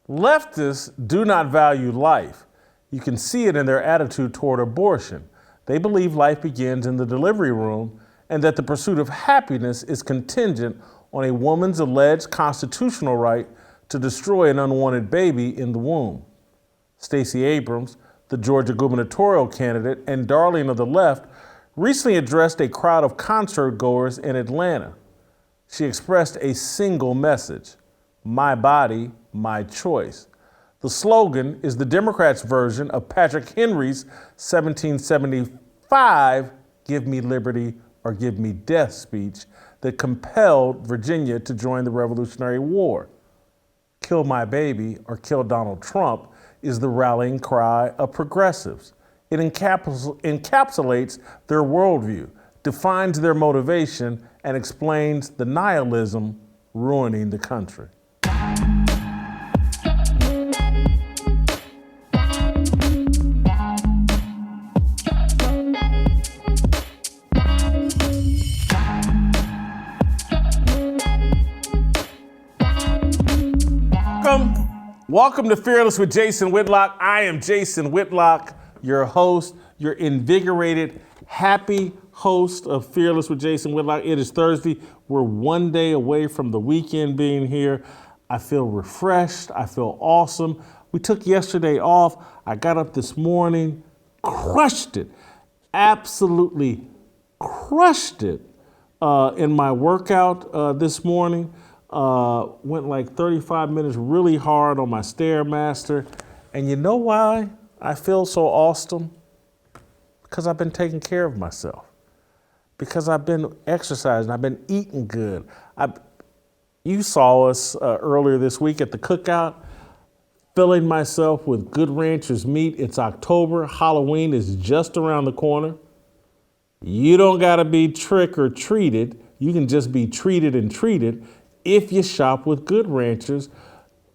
Leftists do not value life. You can see it in their attitude toward abortion. They believe life begins in the delivery room and that the pursuit of happiness is contingent on a woman's alleged constitutional right to destroy an unwanted baby in the womb. Stacey Abrams, the Georgia gubernatorial candidate and darling of the left, recently addressed a crowd of concert goers in Atlanta. She expressed a single message: my body, my choice. The slogan is the Democrats' version of Patrick Henry's 1775 "Give me liberty or give me death" speech that compelled Virginia to join the Revolutionary War. Kill my baby or kill Donald Trump is the rallying cry of progressives. It encapsulates their worldview, defines their motivation, and explains the nihilism ruining the country. Welcome to Fearless with Jason Whitlock. I am Jason Whitlock, your host, your invigorated, happy host of Fearless with Jason Whitlock. It is Thursday. We're one day away from the weekend being here. I feel refreshed. I feel awesome. We took yesterday off. I got up this morning, crushed it, absolutely crushed it in my workout this morning. Went like 35 minutes really hard on my Stairmaster. And you know why I feel so awesome? Because I've been taking care of myself. Because I've been exercising. I've been eating good. You saw us earlier this week at the cookout, filling myself with Good Ranchers meat. It's October. Halloween is just around the corner. You don't got to be trick or treated. You can just be treated and treated. If you shop with Good Ranchers,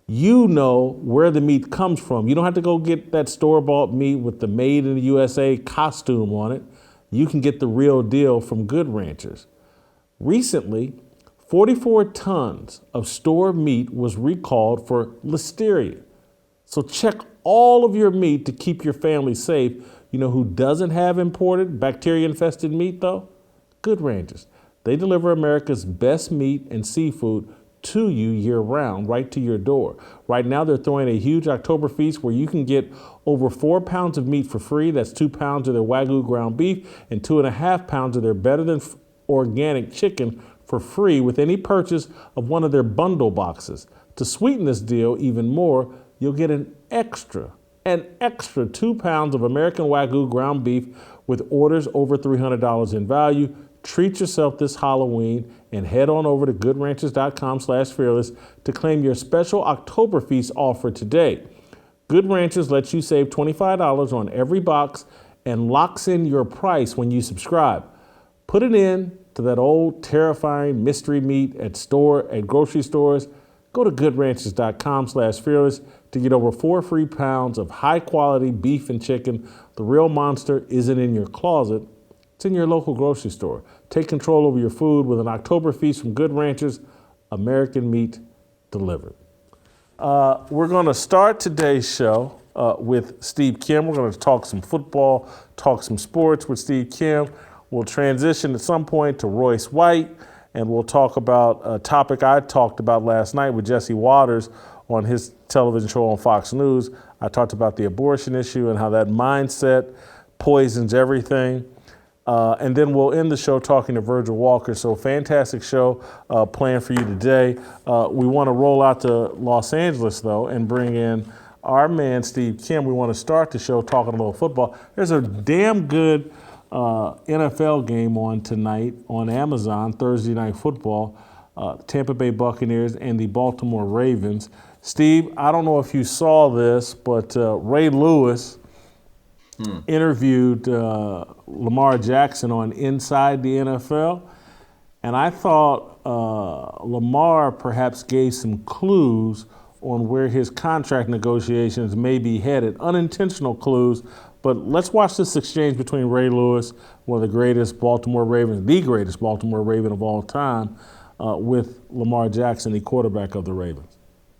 you know where the meat comes from. You don't have to go get that store-bought meat with the Made in the USA costume on it. You can get the real deal from Good Ranchers. Recently, 44 tons of store meat was recalled for listeria. So check all of your meat to keep your family safe. You know who doesn't have imported bacteria-infested meat, though? Good Ranchers. They deliver America's best meat and seafood to you year-round, right to your door. Right now, they're throwing a huge October feast where you can get over 4 pounds of meat for free. That's 2 pounds of their Wagyu ground beef and 2.5 pounds of their better than organic chicken for free with any purchase of one of their bundle boxes. To sweeten this deal even more, you'll get an extra 2 pounds of American Wagyu ground beef with orders over $300 in value. Treat yourself this Halloween and head on over to goodranchers.com/fearless to claim your special October Feast offer today. Good Ranchers lets you save $25 on every box and locks in your price when you subscribe. Put it in to that old terrifying mystery meat at grocery stores. Go to goodranchers.com/fearless to get over 4 free pounds of high quality beef and chicken. The real monster isn't in your closet. It's in your local grocery store. Take control over your food with an October feast from Good Ranchers, American meat delivered. We're going to start today's show with Steve Kim. We're going to talk some football, talk some sports with Steve Kim. We'll transition at some point to Royce White, and we'll talk about a topic I talked about last night with Jesse Waters on his television show on Fox News. I talked about the abortion issue and how that mindset poisons everything. And then we'll end the show talking to Virgil Walker. So fantastic show planned for you today. We want to roll out to Los Angeles, though, and bring in our man, Steve Kim. We want to start the show talking a little football. There's a damn good NFL game on tonight on Amazon, Thursday Night Football, Tampa Bay Buccaneers and the Baltimore Ravens. Steve, I don't know if you saw this, but Ray Lewis interviewed Lamar Jackson on Inside the NFL, and I thought Lamar perhaps gave some clues on where his contract negotiations may be headed, unintentional clues, but let's watch this exchange between Ray Lewis, one of the greatest Baltimore Ravens, the greatest Baltimore Raven of all time, with Lamar Jackson, the quarterback of the Ravens.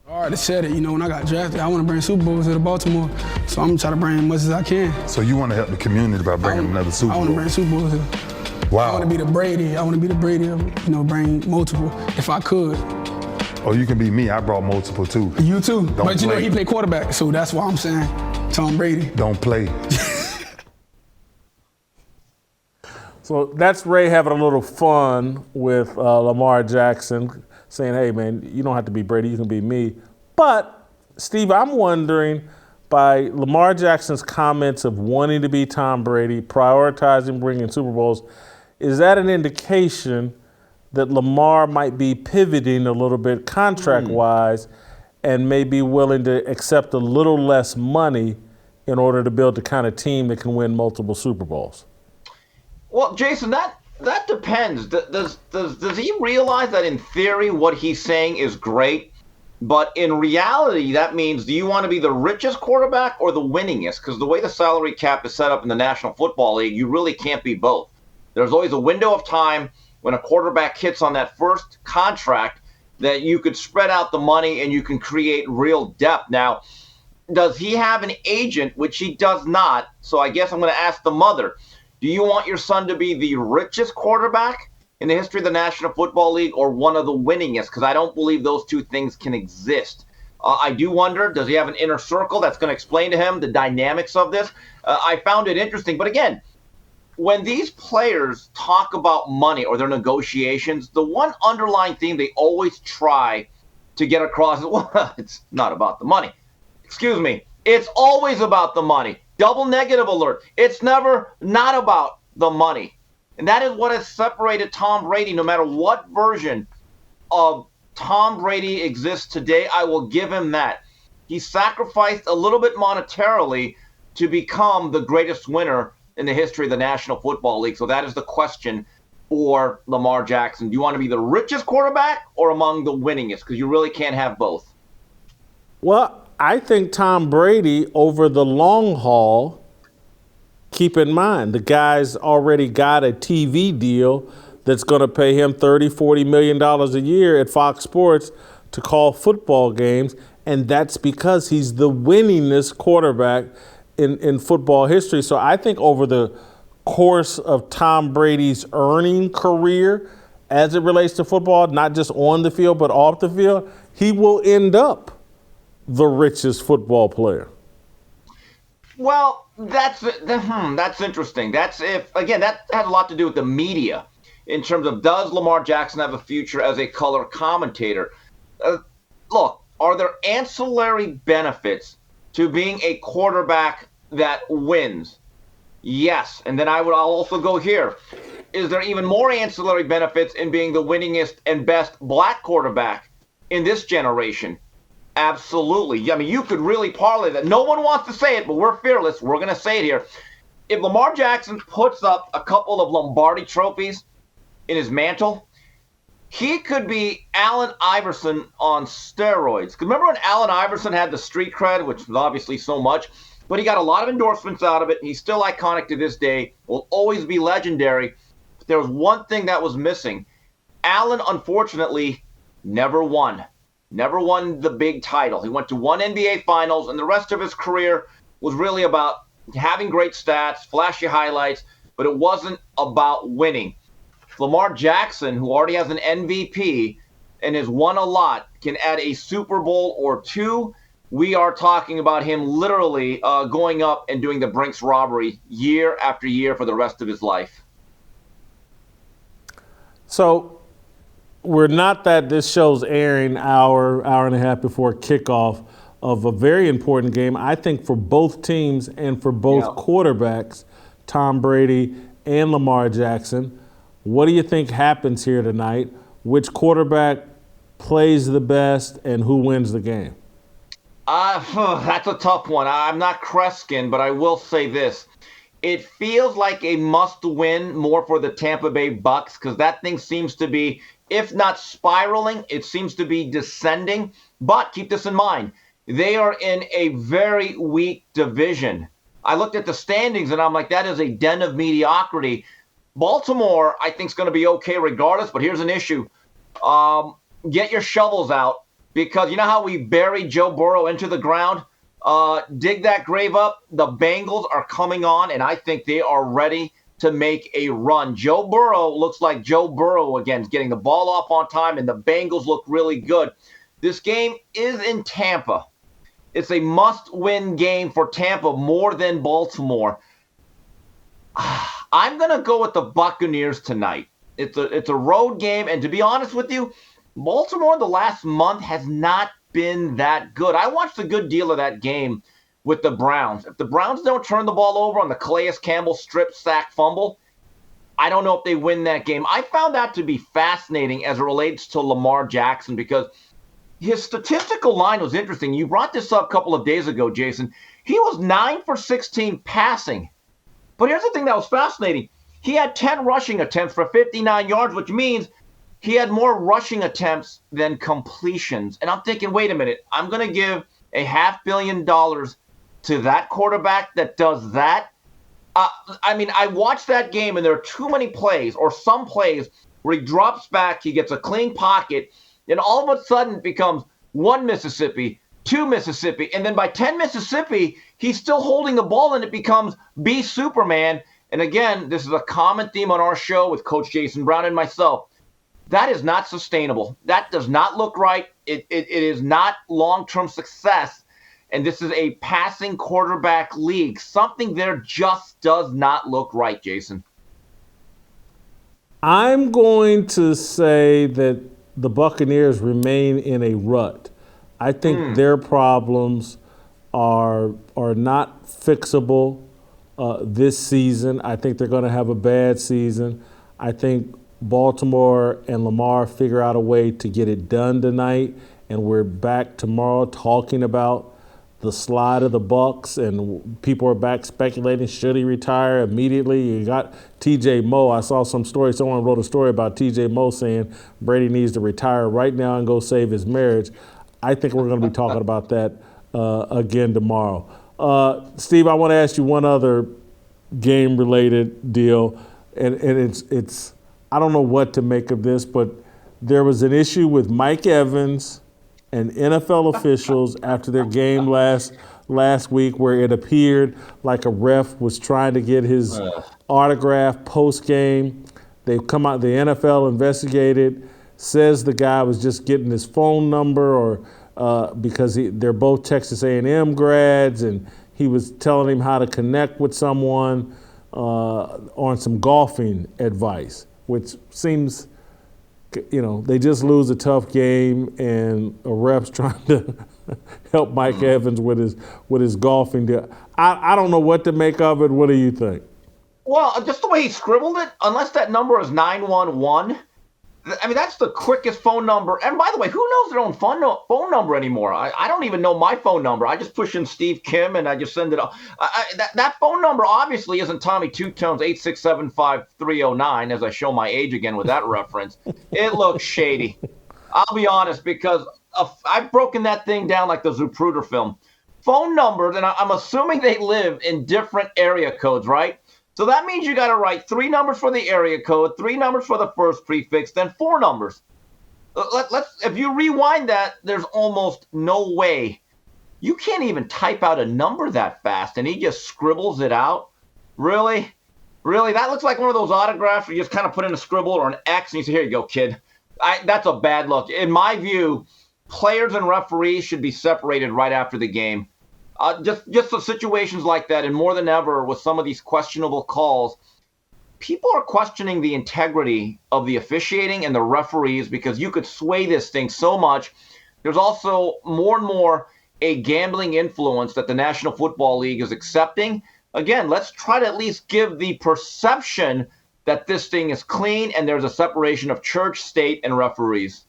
I already said it, when I got drafted, I want to bring Super Bowls to Baltimore, so I'm going to try to bring as much as I can. So you want to help the community by bringing another Super Bowl? I want to bring Super Bowls here. Wow. I want to be the Brady. I want to be the Brady of, bring multiple, if I could. Oh, you can be me. I brought multiple, too. You, too. But, play. He played quarterback, so that's why I'm saying Tom Brady. Don't play. So that's Ray having a little fun with Lamar Jackson, saying, hey, man, you don't have to be Brady, you can be me. But, Steve, I'm wondering, by Lamar Jackson's comments of wanting to be Tom Brady, prioritizing bringing Super Bowls, is that an indication that Lamar might be pivoting a little bit contract-wise and may be willing to accept a little less money in order to build the kind of team that can win multiple Super Bowls? Well, Jason, that depends. Does he realize that in theory what he's saying is great, but in reality that means, do you want to be the richest quarterback or the winningest? Because the way the salary cap is set up in the National Football League, you really can't be both. There's always a window of time when a quarterback hits on that first contract that you could spread out the money and you can create real depth. Now, does he have an agent, which he does not? So I guess I'm going to ask the mother. Do you want your son to be the richest quarterback in the history of the National Football League or one of the winningest? Because I don't believe those two things can exist. I do wonder, does he have an inner circle that's going to explain to him the dynamics of this? I found it interesting. But again, when these players talk about money or their negotiations, the one underlying theme they always try to get across is, well, it's not about the money. Excuse me. It's always about the money. Double negative alert. It's never not about the money. And that is what has separated Tom Brady. No matter what version of Tom Brady exists today, I will give him that. He sacrificed a little bit monetarily to become the greatest winner in the history of the National Football League. So that is the question for Lamar Jackson. Do you want to be the richest quarterback or among the winningest? Because you really can't have both. Well, I think Tom Brady, over the long haul, keep in mind, the guy's already got a TV deal that's going to pay him $30, $40 million a year at Fox Sports to call football games, and that's because he's the winningest quarterback in football history. So I think over the course of Tom Brady's earning career, as it relates to football, not just on the field but off the field, he will end up the richest football player. Well, that's interesting. That has a lot to do with the media in terms of, does Lamar Jackson have a future as a color commentator? Look, are there ancillary benefits to being a quarterback that wins? Yes. And then I'll also go here. Is there even more ancillary benefits in being the winningest and best black quarterback in this generation? Absolutely. I mean, you could really parlay that. No one wants to say it, but we're fearless. We're going to say it here. If Lamar Jackson puts up a couple of Lombardi trophies in his mantle, he could be Allen Iverson on steroids. Because remember when Allen Iverson had the street cred, which was obviously so much, but he got a lot of endorsements out of it. He's still iconic to this day, will always be legendary. But there was one thing that was missing. Allen, unfortunately, never won the big title. He went to one NBA Finals, and the rest of his career was really about having great stats, flashy highlights, but it wasn't about winning. Lamar Jackson, who already has an MVP and has won a lot, can add a Super Bowl or two. We are talking about him literally going up and doing the Brinks robbery year after year for the rest of his life. So we're not that this show's airing hour and a half before kickoff of a very important game, I think, for both teams and for both quarterbacks, Tom Brady and Lamar Jackson. What do you think happens here tonight? Which quarterback plays the best and who wins the game? That's a tough one. I'm not Kreskin, but I will say this. It feels like a must-win more for the Tampa Bay Bucks because that thing seems to be, if not spiraling, it seems to be descending. But keep this in mind. They are in a very weak division. I looked at the standings, and I'm like, that is a den of mediocrity. Baltimore, I think, is going to be okay regardless, but here's an issue. Get your shovels out because you know how we buried Joe Burrow into the ground? Dig that grave up. The Bengals are coming on, and I think they are ready to make a run. Joe Burrow looks like Joe Burrow again, getting the ball off on time, and the Bengals look really good. This game is in Tampa. It's a must-win game for Tampa more than Baltimore. I'm going to go with the Buccaneers tonight. It's a road game, and to be honest with you, Baltimore the last month has not been that good. I watched a good deal of that game with the Browns. If the Browns don't turn the ball over on the Calais Campbell strip sack fumble, I don't know if they win that game. I found that to be fascinating as it relates to Lamar Jackson because his statistical line was interesting. You brought this up a couple of days ago, Jason. He was 9 for 16 passing. But here's the thing that was fascinating. He had 10 rushing attempts for 59 yards, which means he had more rushing attempts than completions. And I'm thinking, wait a minute, I'm going to give $500 million to that quarterback that does that? I watched that game, and there are too many plays, or some plays, where he drops back, he gets a clean pocket, and all of a sudden it becomes 1 Mississippi, 2 Mississippi, and then by 10 Mississippi, he's still holding the ball, and it becomes be Superman. And again, this is a common theme on our show with Coach Jason Brown and myself. That is not sustainable. That does not look right. It is not long-term success. And this is a passing quarterback league. Something there just does not look right, Jason. I'm going to say that the Buccaneers remain in a rut. I think their problems are not fixable this season. I think they're going to have a bad season. I think Baltimore and Lamar figure out a way to get it done tonight, and we're back tomorrow talking about the slide of the Bucs, and people are back speculating, should he retire immediately? You got TJ Moe. I saw some story, someone wrote a story about TJ Moe saying Brady needs to retire right now and go save his marriage. I think we're going to be talking about that again tomorrow. Steve, I want to ask you one other game-related deal, and it's I don't know what to make of this, but there was an issue with Mike Evans and NFL officials after their game last week where it appeared like a ref was trying to get his autograph post-game. They've come out, the NFL investigated, says the guy was just getting his phone number or because they're both Texas A&M grads, and he was telling him how to connect with someone on some golfing advice, which seems, they just lose a tough game, and a ref's trying to help Mike Evans with his golfing deal. I don't know what to make of it. What do you think? Well, just the way he scribbled it, unless that number is 911, that's the quickest phone number. And by the way, who knows their own phone number anymore? I don't even know my phone number. I just push in Steve Kim and I just send it up. That phone number obviously isn't Tommy Two Tones 8675309, as I show my age again with that reference. It looks shady. I'll be honest, because I've broken that thing down like the Zapruder film. Phone numbers, and I'm assuming they live in different area codes, right? So that means you got to write 3 numbers for the area code, 3 numbers for the first prefix, then 4 numbers. If you rewind that, there's almost no way. You can't even type out a number that fast, and he just scribbles it out. Really? Really? That looks like one of those autographs where you just kind of put in a scribble or an X, and you say, here you go, kid. That's a bad look. In my view, players and referees should be separated right after the game. Just for situations like that, and more than ever with some of these questionable calls, people are questioning the integrity of the officiating and the referees because you could sway this thing so much. There's also more and more a gambling influence that the National Football League is accepting. Again, let's try to at least give the perception that this thing is clean and there's a separation of church, state, and referees.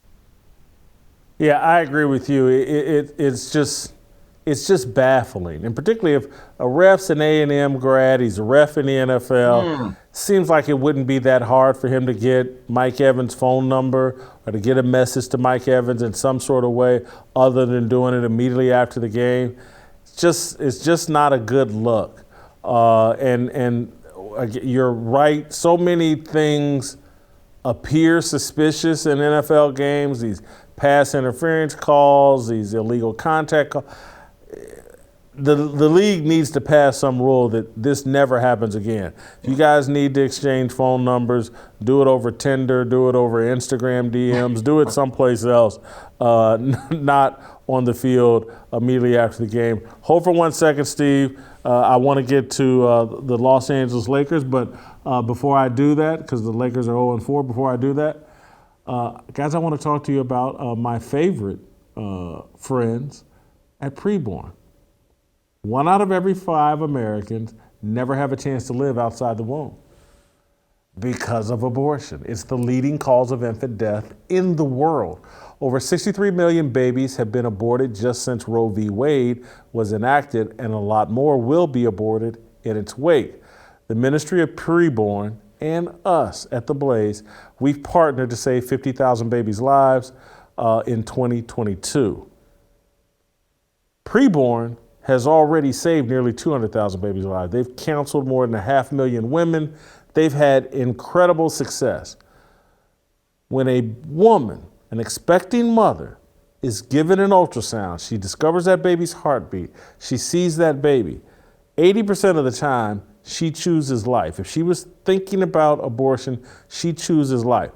Yeah, I agree with you. It's just baffling, and particularly if a ref's an A&M grad, he's a ref in the NFL, seems like it wouldn't be that hard for him to get Mike Evans' phone number or to get a message to Mike Evans in some sort of way other than doing it immediately after the game. It's just not a good look. And you're right, so many things appear suspicious in NFL games, these pass interference calls, these illegal contact calls. The league needs to pass some rule that this never happens again. You guys need to exchange phone numbers, do it over Tinder, do it over Instagram DMs, do it someplace else, not on the field immediately after the game. Hold for 1 second, Steve. I want to get to the Los Angeles Lakers, but before I do that, because the Lakers are 0-4, before I do that, guys, I want to talk to you about my favorite friends at Preborn. 1 out of every 5 Americans never have a chance to live outside the womb because of abortion. It's the leading cause of infant death in the world. Over 63 million babies have been aborted just since Roe v. Wade was enacted, and a lot more will be aborted in its wake. The Ministry of Preborn and us at The Blaze, we've partnered to save 50,000 babies' lives in 2022. Preborn has already saved nearly 200,000 babies' lives. They've counseled more than 500,000 women. They've had incredible success. When a woman, an expecting mother, is given an ultrasound, she discovers that baby's heartbeat, she sees that baby, 80% of the time, she chooses life. If she was thinking about abortion, she chooses life.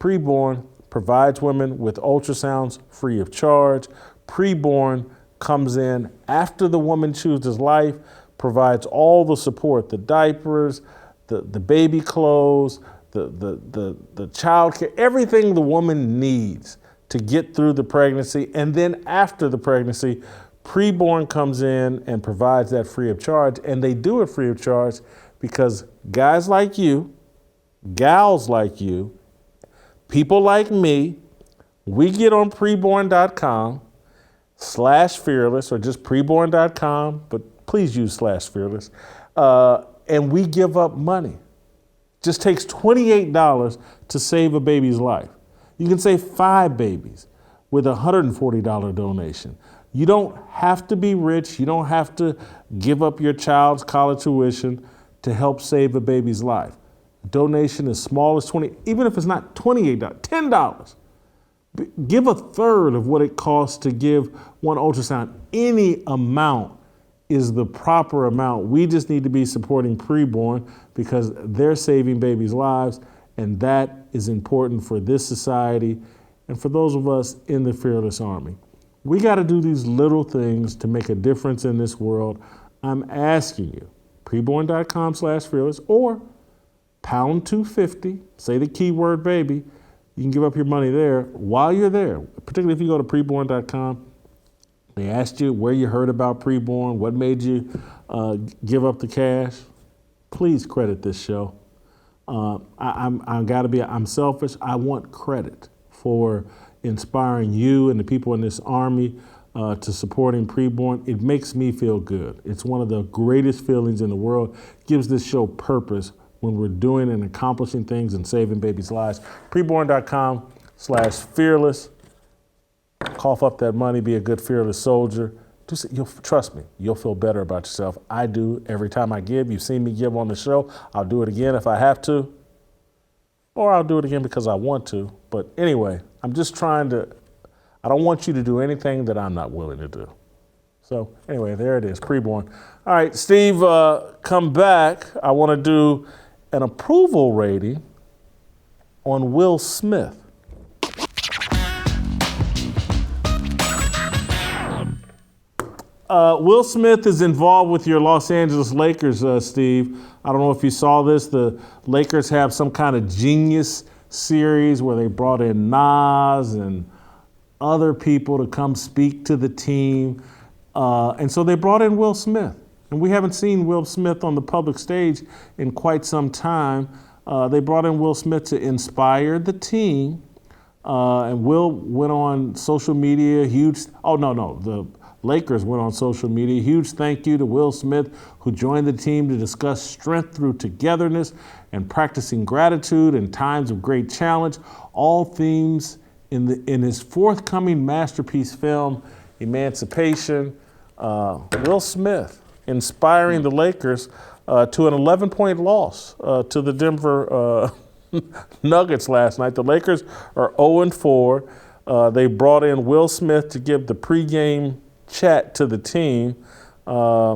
Preborn provides women with ultrasounds free of charge. Preborn comes in after the woman chooses life, provides all the support, the diapers, the baby clothes, the child care, everything the woman needs to get through the pregnancy. And then after the pregnancy, Preborn comes in and provides that free of charge. And they do it free of charge because guys like you, gals like you, people like me, we get on preborn.com/fearless or just preborn.com, but please use /fearless. And we give up money. Just takes $28 to save a baby's life. You can save 5 babies with a $140 donation. You don't have to be rich. You don't have to give up your child's college tuition to help save a baby's life. A donation as small as $20, even if it's not $28, $10. Give a third of what it costs to give one ultrasound. Any amount is the proper amount. We just need to be supporting Preborn because they're saving babies' lives, and that is important for this society and for those of us in the Fearless Army. We got to do these little things to make a difference in this world. I'm asking you, preborn.com/fearless or pound 250, say the keyword baby. You can give up your money there while you're there, particularly if you go to preborn.com. They asked you where you heard about Preborn, what made you give up the cash. Please credit this show. I'm selfish. I want credit for inspiring you and the people in this army to supporting Preborn. It makes me feel good. It's one of the greatest feelings in the world. It gives this show purpose when we're doing and accomplishing things and saving babies' lives. Preborn.com/fearless. Cough up that money, be a good fearless soldier. Trust me, you'll feel better about yourself. I do every time I give. You've seen me give on the show. I'll do it again if I have to, or I'll do it again because I want to. But anyway, I'm just I don't want you to do anything that I'm not willing to do. So anyway, there it is, Preborn. All right, Steve, come back. I want to do an approval rating on Will Smith. Will Smith is involved with your Los Angeles Lakers, Steve. I don't know if you saw this. The Lakers have some kind of genius series where they brought in Nas and other people to come speak to the team. And so they brought in Will Smith. And we haven't seen Will Smith on the public stage in quite some time. They brought in Will Smith to inspire the team. And Will went on social media, the Lakers went on social media. Huge thank you to Will Smith, who joined the team to discuss strength through togetherness and practicing gratitude in times of great challenge. All themes in his forthcoming masterpiece film, Emancipation. Will Smith inspiring the Lakers to an 11-point loss to the Denver Nuggets last night. The Lakers are 0-4. They brought in Will Smith to give the pregame chat to the team. I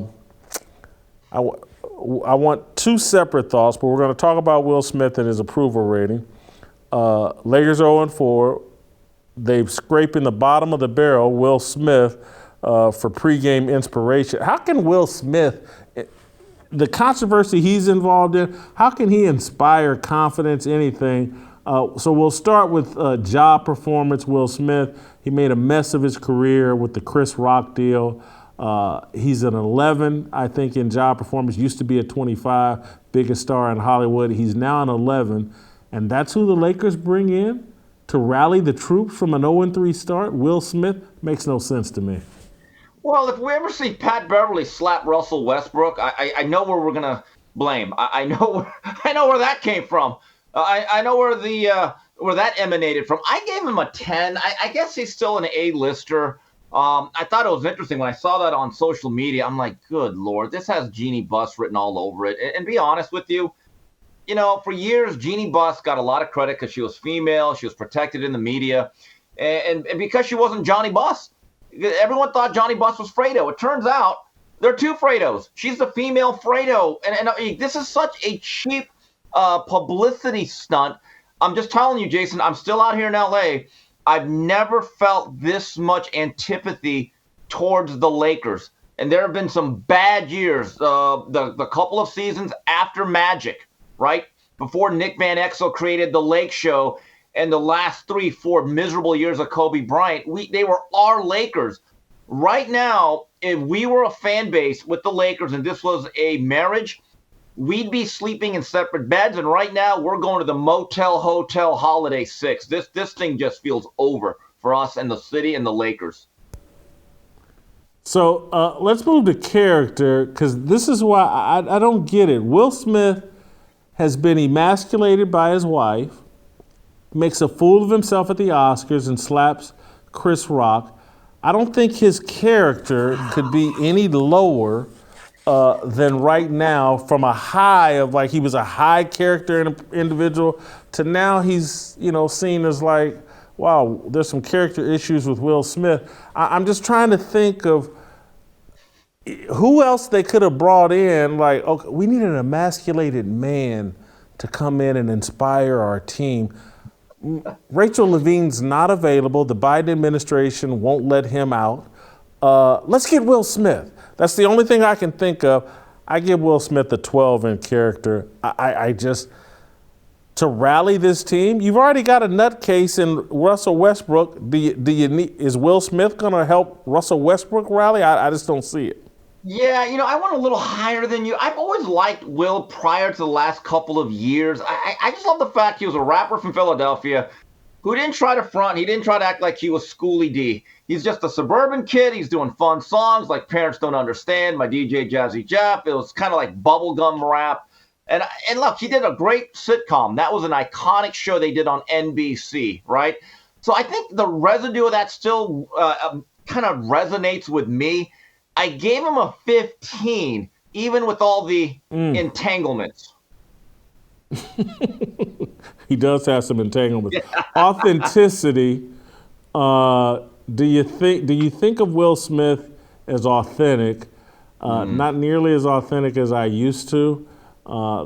want two separate thoughts, but we're going to talk about Will Smith and his approval rating. Lakers 0-4. They've scraped in the bottom of the barrel, Will Smith, for pregame inspiration. How can Will Smith, the controversy he's involved in, how can he inspire confidence, anything? So we'll start with job performance, Will Smith. He made a mess of his career with the Chris Rock deal. He's an 11, I think, in job performance. Used to be a 25, biggest star in Hollywood. He's now an 11, and that's who the Lakers bring in to rally the troops from an 0-3 start? Will Smith? Makes no sense to me. Well, if we ever see Pat Beverly slap Russell Westbrook, I know where we're gonna blame. I know where that came from. I know where that emanated from. I gave him a 10. I guess he's still an A-lister. I thought it was interesting when I saw that on social media. I'm like, good Lord, this has Jeannie Buss written all over it. And be honest with you, for years, Jeannie Buss got a lot of credit because she was female. She was protected in the media. And because she wasn't Johnny Buss. Everyone thought Johnny Buss was Fredo. It turns out there are two Fredos. She's the female Fredo. And this is such a cheap publicity stunt. I'm just telling you, Jason, I'm still out here in L.A. I've never felt this much antipathy towards the Lakers. And there have been some bad years, the couple of seasons after Magic, right? Before Nick Van Exel created the Lake Show, and the last 3-4 miserable years of Kobe Bryant, they were our Lakers. Right now, if we were a fan base with the Lakers and this was a marriage, we'd be sleeping in separate beds. And right now, we're going to the Motel Hotel Holiday 6. This thing just feels over for us and the city and the Lakers. So let's move to character, because this is why I don't get it. Will Smith has been emasculated by his wife, makes a fool of himself at the Oscars and slaps Chris Rock. I don't think his character could be any lower than right now, from a high of like he was a high character individual to now he's seen as like, wow, there's some character issues with Will Smith. I'm just trying to think of who else they could have brought in. Like, okay, we need an emasculated man to come in and inspire our team. Rachel Levine's not available. The Biden administration won't let him out. Let's get Will Smith. That's the only thing I can think of. I give Will Smith a 12 in character. I just, to rally this team, you've already got a nutcase in Russell Westbrook. Is Will Smith going to help Russell Westbrook rally? I just don't see it. Yeah, I went a little higher than you. I've always liked Will prior to the last couple of years. I just love the fact he was a rapper from Philadelphia who didn't try to front. He didn't try to act like he was Schooly D. He's just a suburban kid. He's doing fun songs like Parents Don't Understand, My DJ Jazzy Jeff. It was kind of like bubblegum rap. And look, he did a great sitcom. That was an iconic show they did on NBC, right? So I think the residue of that still kind of resonates with me. I gave him a 15, even with all the entanglements. He does have some entanglements. Yeah. Authenticity. Do you think of Will Smith as authentic? Not nearly as authentic as I used to.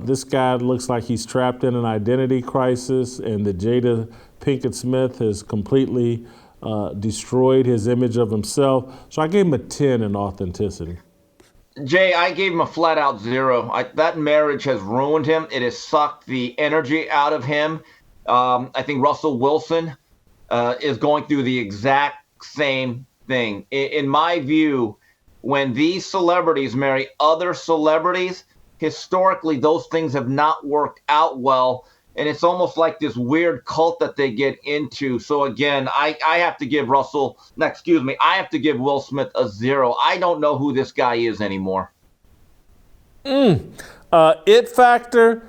This guy looks like he's trapped in an identity crisis, and that Jada Pinkett Smith has completely destroyed his image of himself. So I gave him a 10 in authenticity. Jay, I gave him a flat-out 0. That marriage has ruined him. It has sucked the energy out of him. I think Russell Wilson is going through the exact same thing. In my view, when these celebrities marry other celebrities, historically, those things have not worked out well. And it's almost like this weird cult that they get into. So again, I have to give I have to give Will Smith a 0. I don't know who this guy is anymore. It factor,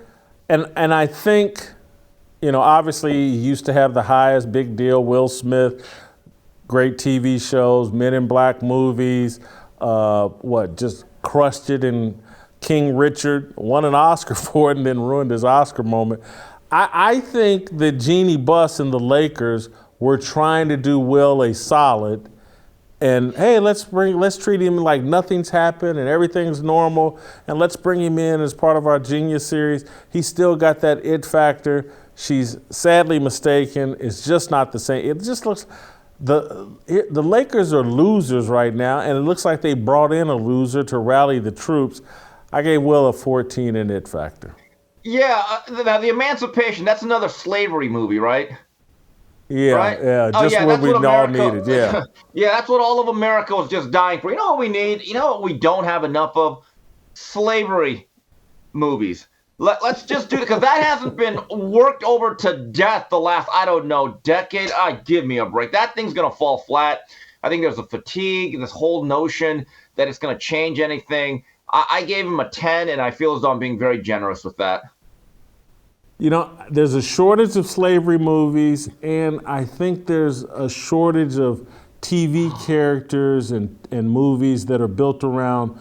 and I think, obviously he used to have the highest, big deal, Will Smith, great TV shows, Men in Black movies, just crushed it in King Richard, won an Oscar for it and then ruined his Oscar moment. I think that Jeannie Buss and the Lakers we're trying to do Will a solid. And hey, let's treat him like nothing's happened and everything's normal, and let's bring him in as part of our Genius series. He's still got that it factor. She's sadly mistaken. It's just not the same. It just looks, the Lakers are losers right now, and it looks like they brought in a loser to rally the troops. I gave Will a 14 in it factor. Yeah, the Emancipation, that's another slavery movie, right? Yeah, right? Yeah, just what we all needed, yeah. Yeah, that's what all of America was just dying for. You know what we need? You know what we don't have enough of? Slavery movies. Let's just do it, because that hasn't been worked over to death the last, I don't know, decade. Give me a break. That thing's going to fall flat. I think there's a fatigue, this whole notion that it's going to change anything. I gave him a 10, and I feel as though I'm being very generous with that. You know, there's a shortage of slavery movies, and I think there's a shortage of TV characters and movies that are built around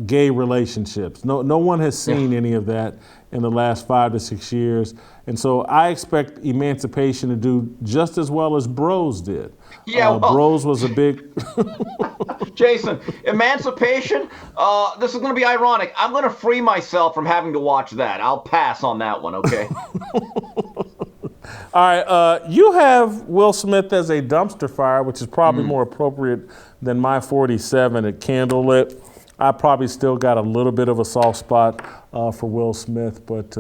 gay relationships. No one has seen any of that in the last 5 to 6 years. And so I expect Emancipation to do just as well as Bros did. Yeah, well, Bros was a big... Jason, Emancipation, this is going to be ironic. I'm going to free myself from having to watch that. I'll pass on that one, okay? All right, you have Will Smith as a dumpster fire, which is probably more appropriate than my 47 at Candlelit. I probably still got a little bit of a soft spot for Will Smith, but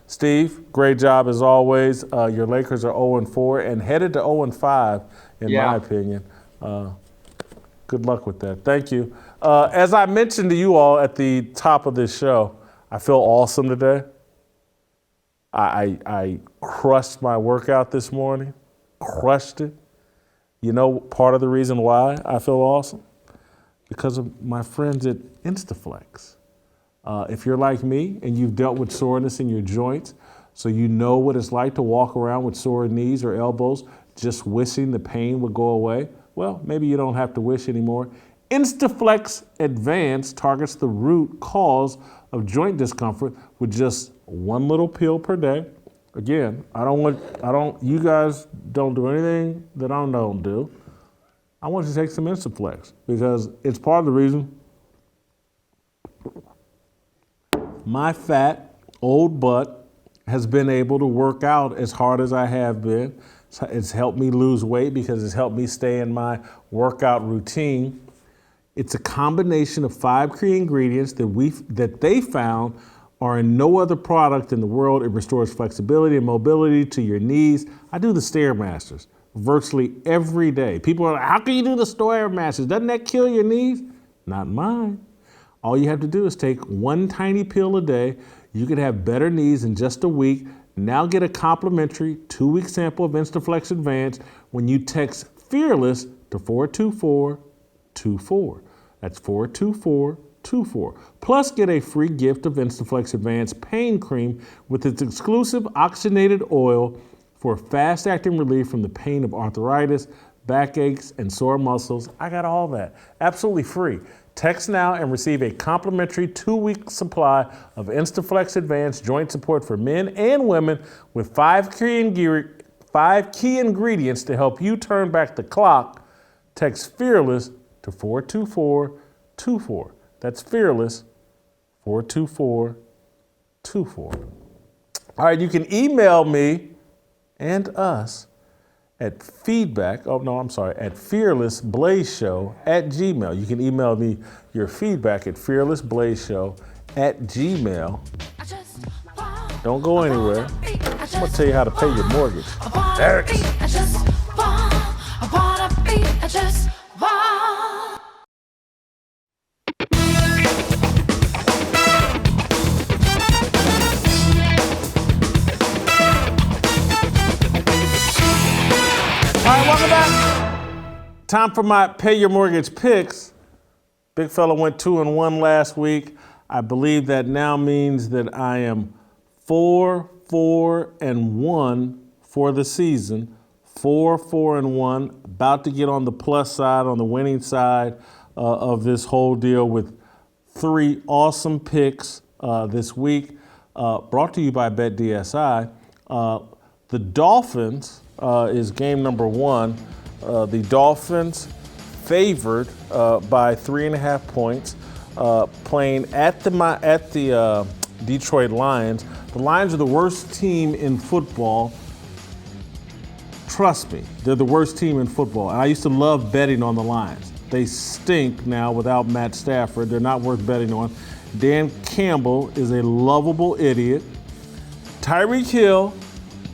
Steve, great job as always. Your Lakers are 0-4 and headed to 0-5, in my opinion. Good luck with that. Thank you. As I mentioned to you all at the top of this show, I feel awesome today. I crushed my workout this morning, crushed it. You know, part of the reason why I feel awesome? Because of my friends at Instaflex. If you're like me and you've dealt with soreness in your joints, so you know what it's like to walk around with sore knees or elbows, just wishing the pain would go away, well, maybe you don't have to wish anymore. Instaflex Advanced targets the root cause of joint discomfort with just one little pill per day. Again, you guys don't do anything that I don't do. I want you to take some Instaflex because it's part of the reason my fat old butt has been able to work out as hard as I have been. It's helped me lose weight because it's helped me stay in my workout routine. It's a combination of 5 key ingredients that they found are in no other product in the world. It restores flexibility and mobility to your knees. I do the Stairmasters virtually every day. People are like, how can you do the Stairmasters? Doesn't that kill your knees? Not mine. All you have to do is take one tiny pill a day. You could have better knees in just a week. Now get a complimentary 2-week sample of Instaflex Advanced when you text FEARLESS to 42424. That's 42424. Plus get a free gift of Instaflex Advanced Pain Cream with its exclusive oxygenated oil for fast-acting relief from the pain of arthritis, backaches, and sore muscles. I got all that. Absolutely free. Text now and receive a complimentary 2-week supply of Instaflex Advanced joint support for men and women with 5 key ingredients to help you turn back the clock. Text FEARLESS to 42424. That's FEARLESS 42424. All right, you can email me and us at fearlessblazeshow@gmail. You can email me your feedback at fearlessblazeshow@gmail. Don't go anywhere. I'm gonna tell you how to pay your mortgage. There it is. All right, welcome back. Time for my Pay Your Mortgage picks. Big fella went 2-1 last week. I believe that now means that I am 4-4-1 for the season. 4-4-1, about to get on the plus side, on the winning side of this whole deal with 3 awesome picks this week. Brought to you by BetDSI. The Dolphins is game number 1. The Dolphins favored by 3.5 points, playing at the Detroit Lions. The Lions are the worst team in football. Trust me, they're the worst team in football. And I used to love betting on the Lions. They stink now without Matt Stafford. They're not worth betting on. Dan Campbell is a lovable idiot. Tyreek Hill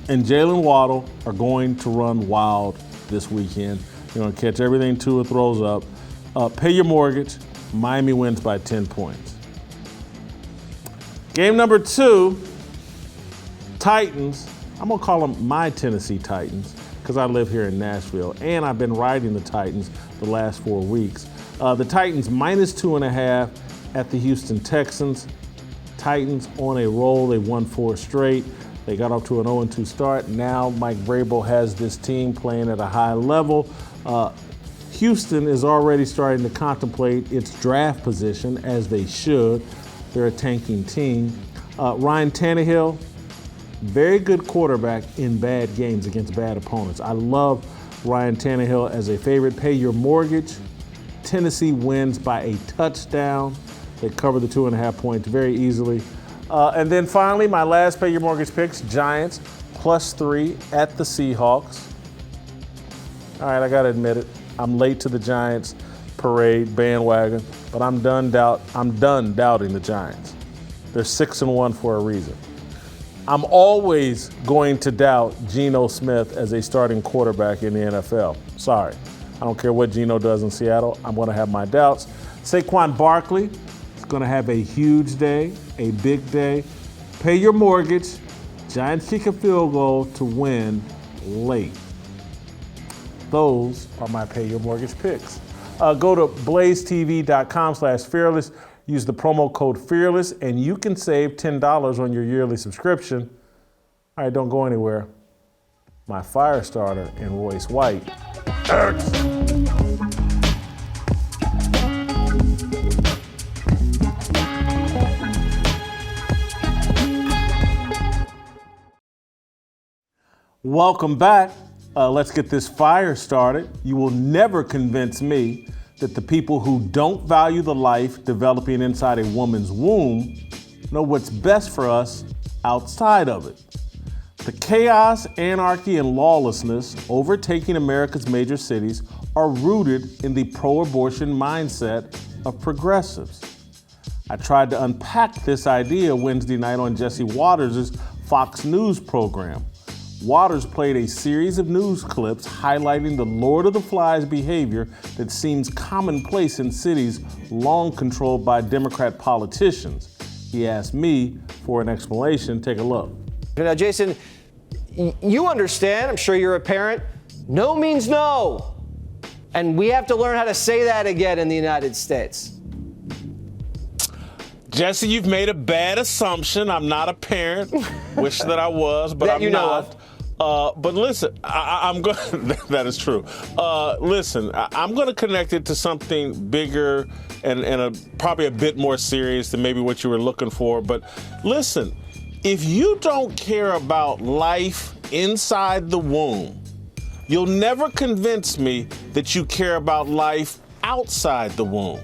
and Jalen Waddle are going to run wild this weekend. You're going to catch everything Tua throws up. Pay your mortgage. Miami wins by 10 points. Game number 2, Titans. I'm going to call them my Tennessee Titans because I live here in Nashville, and I've been riding the Titans the last 4 weeks. The Titans -2.5 at the Houston Texans. Titans on a roll. They won 4 straight. They got off to an 0-2 start. Now Mike Vrabel has this team playing at a high level. Houston is already starting to contemplate its draft position, as they should. They're a tanking team. Ryan Tannehill, very good quarterback in bad games against bad opponents. I love Ryan Tannehill as a favorite. Pay your mortgage. Tennessee wins by a touchdown. They cover the 2.5 points very easily. And then finally, my last pay your mortgage picks, Giants +3 at the Seahawks. All right, I got to admit it. I'm late to the Giants parade bandwagon, but I'm done doubting the Giants. They're 6-1 for a reason. I'm always going to doubt Geno Smith as a starting quarterback in the NFL. Sorry. I don't care what Geno does in Seattle. I'm going to have my doubts. Saquon Barkley is going to have a huge day, a big day. Pay your mortgage. Giants kick a field goal to win late. Those are my pay your mortgage picks. Go to blazetv.com/fearless. Use the promo code FEARLESS, and you can save $10 on your yearly subscription. All right, don't go anywhere. My Firestarter and Royce White. Welcome back. Let's get this fire started. You will never convince me that the people who don't value the life developing inside a woman's womb know what's best for us outside of it. The chaos, anarchy, and lawlessness overtaking America's major cities are rooted in the pro-abortion mindset of progressives. I tried to unpack this idea Wednesday night on Jesse Waters' Fox News program. Waters played a series of news clips highlighting the Lord of the Flies behavior that seems commonplace in cities long controlled by Democrat politicians. He asked me for an explanation. Take a look. Now, Jason, you understand, I'm sure you're a parent, no means no. And we have to learn how to say that again in the United States. Jesse, you've made a bad assumption. I'm not a parent. Wish that I was, but I'm not. But listen, I'm going. That is true. Listen, I'm going to connect it to something bigger and probably a bit more serious than maybe what you were looking for. But listen, if you don't care about life inside the womb, you'll never convince me that you care about life outside the womb.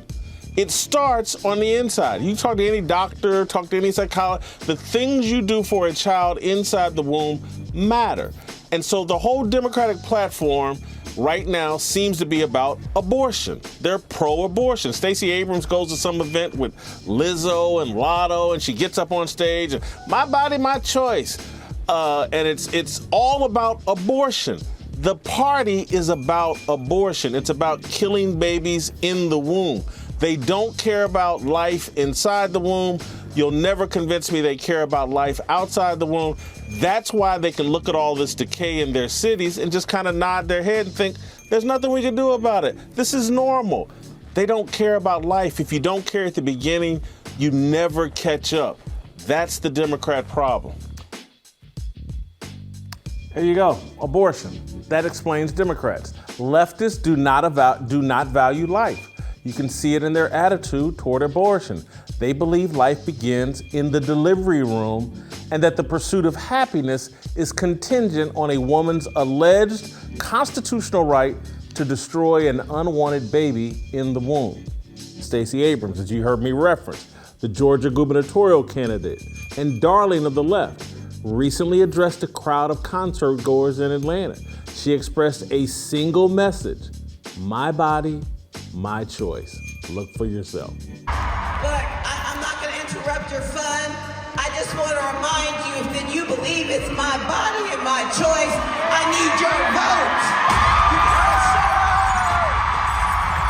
It starts on the inside. You talk to any doctor, talk to any psychologist, the things you do for a child inside the womb matter. And so the whole Democratic platform right now seems to be about abortion. They're pro-abortion. Stacey Abrams goes to some event with Lizzo and Lotto, and she gets up on stage, and my body, my choice. And it's all about abortion. The party is about abortion. It's about killing babies in the womb. They don't care about life inside the womb. You'll never convince me they care about life outside the womb. That's why they can look at all this decay in their cities and just kind of nod their head and think, there's nothing we can do about it. This is normal. They don't care about life. If you don't care at the beginning, you never catch up. That's the Democrat problem. There you go, abortion. That explains Democrats. Leftists do not value life. You can see it in their attitude toward abortion. They believe life begins in the delivery room and that the pursuit of happiness is contingent on a woman's alleged constitutional right to destroy an unwanted baby in the womb. Stacey Abrams, as you heard me reference, the Georgia gubernatorial candidate and darling of the left, recently addressed a crowd of concert goers in Atlanta. She expressed a single message: my body, my choice. Look for yourself. Look, I'm not going to interrupt your fun. I just want to remind you, if you believe it's my body and my choice, I need your vote.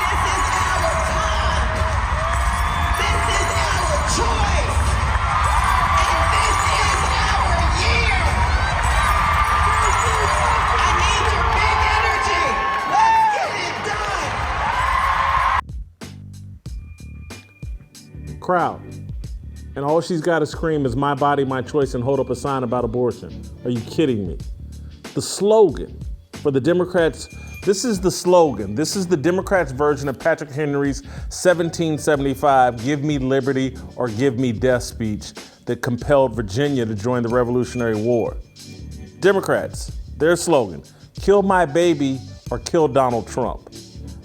This is our time. This is our choice. And this is our year. I need your big energy. Let's get it done. Crowd. And all she's got to scream is my body, my choice, and hold up a sign about abortion. Are you kidding me? The slogan for the Democrats, this is the slogan. This is the Democrats' version of Patrick Henry's 1775, give me liberty or give me death speech that compelled Virginia to join the Revolutionary War. Democrats, their slogan, kill my baby or kill Donald Trump.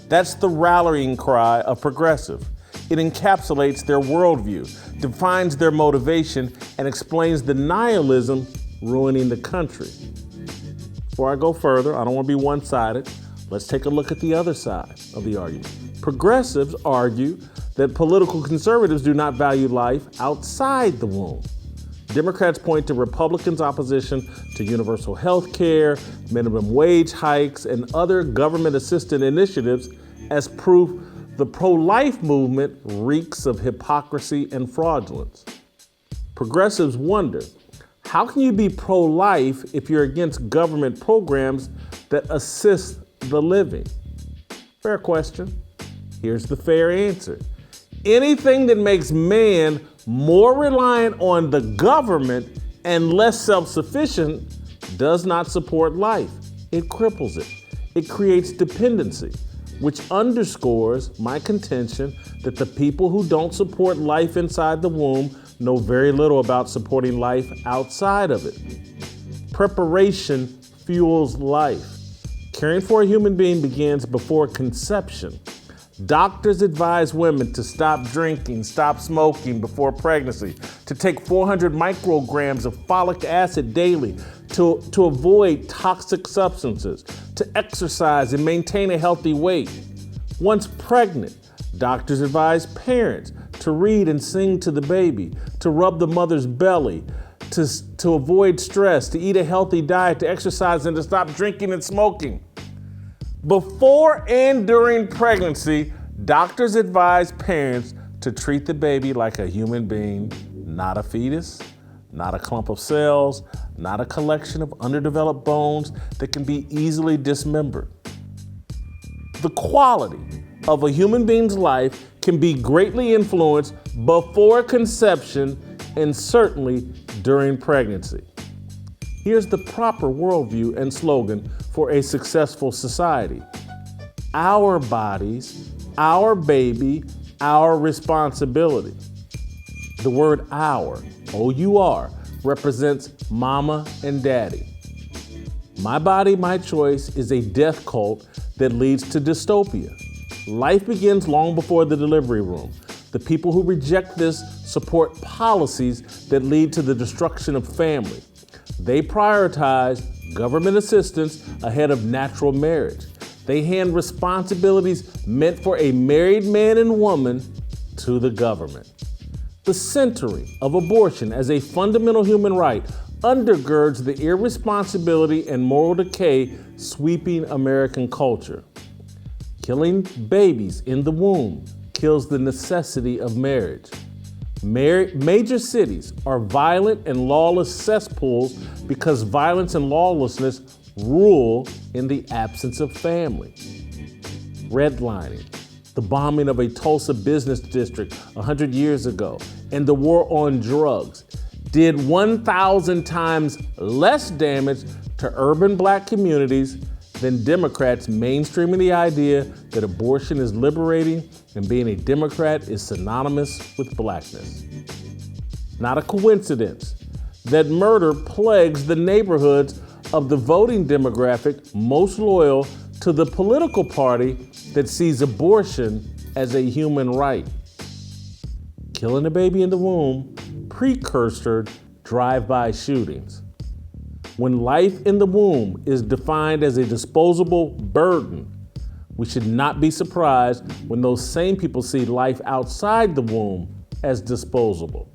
That's the rallying cry of progressive. It encapsulates their worldview, defines their motivation, and explains the nihilism ruining the country. Before I go further, I don't want to be one-sided. Let's take a look at the other side of the argument. Progressives argue that political conservatives do not value life outside the womb. Democrats point to Republicans' opposition to universal health care, minimum wage hikes, and other government-assisted initiatives as proof the pro-life movement reeks of hypocrisy and fraudulence. Progressives wonder, how can you be pro-life if you're against government programs that assist the living? Fair question. Here's the fair answer. Anything that makes man more reliant on the government and less self-sufficient does not support life. It cripples it. It creates dependency, which underscores my contention that the people who don't support life inside the womb know very little about supporting life outside of it. Preparation fuels life. Caring for a human being begins before conception. Doctors advise women to stop drinking, stop smoking before pregnancy, to take 400 micrograms of folic acid daily, to avoid toxic substances, to exercise and maintain a healthy weight. Once pregnant, doctors advise parents to read and sing to the baby, to rub the mother's belly, to avoid stress, to eat a healthy diet, to exercise, and to stop drinking and smoking. Before and during pregnancy, doctors advise parents to treat the baby like a human being, not a fetus, not a clump of cells, not a collection of underdeveloped bones that can be easily dismembered. The quality of a human being's life can be greatly influenced before conception and certainly during pregnancy. Here's the proper worldview and slogan for a successful society. Our bodies, our baby, our responsibility. The word our, O-U-R, represents mama and daddy. My body, my choice is a death cult that leads to dystopia. Life begins long before the delivery room. The people who reject this support policies that lead to the destruction of family. They prioritize government assistance ahead of natural marriage. They hand responsibilities meant for a married man and woman to the government. The centering of abortion as a fundamental human right undergirds the irresponsibility and moral decay sweeping American culture. Killing babies in the womb kills the necessity of marriage. Major cities are violent and lawless cesspools because violence and lawlessness rule in the absence of family. Redlining, the bombing of a Tulsa business district 100 years ago, and the war on drugs did 1,000 times less damage to urban black communities than Democrats mainstreaming the idea that abortion is liberating and being a Democrat is synonymous with blackness. Not a coincidence that murder plagues the neighborhoods of the voting demographic most loyal to the political party that sees abortion as a human right. Killing a baby in the womb precursored drive-by shootings. When life in the womb is defined as a disposable burden, we should not be surprised when those same people see life outside the womb as disposable.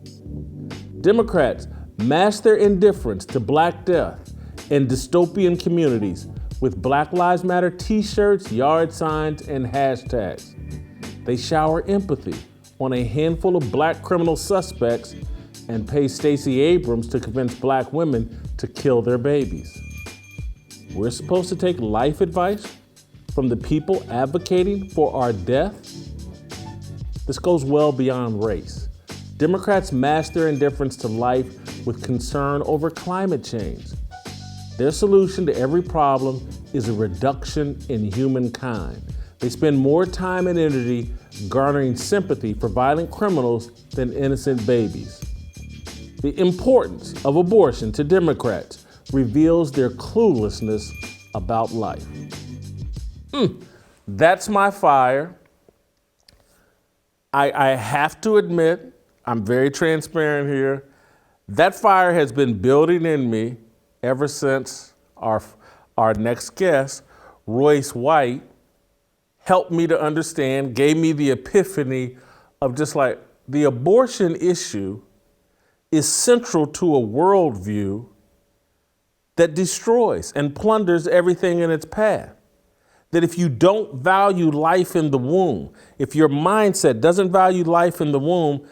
Democrats mask their indifference to Black death in dystopian communities with Black Lives Matter t-shirts, yard signs, and hashtags. They shower empathy on a handful of Black criminal suspects and pay Stacey Abrams to convince Black women to kill their babies. We're supposed to take life advice from the people advocating for our death? This goes well beyond race. Democrats mask their indifference to life with concern over climate change. Their solution to every problem is a reduction in humankind. They spend more time and energy garnering sympathy for violent criminals than innocent babies. The importance of abortion to Democrats reveals their cluelessness about life. That's my fire. I have to admit, I'm very transparent here. That fire has been building in me ever since our next guest, Royce White, helped me to understand, gave me the epiphany of just like the abortion issue is central to a worldview that destroys and plunders everything in its path. That if you don't value life in the womb, if your mindset doesn't value life in the womb,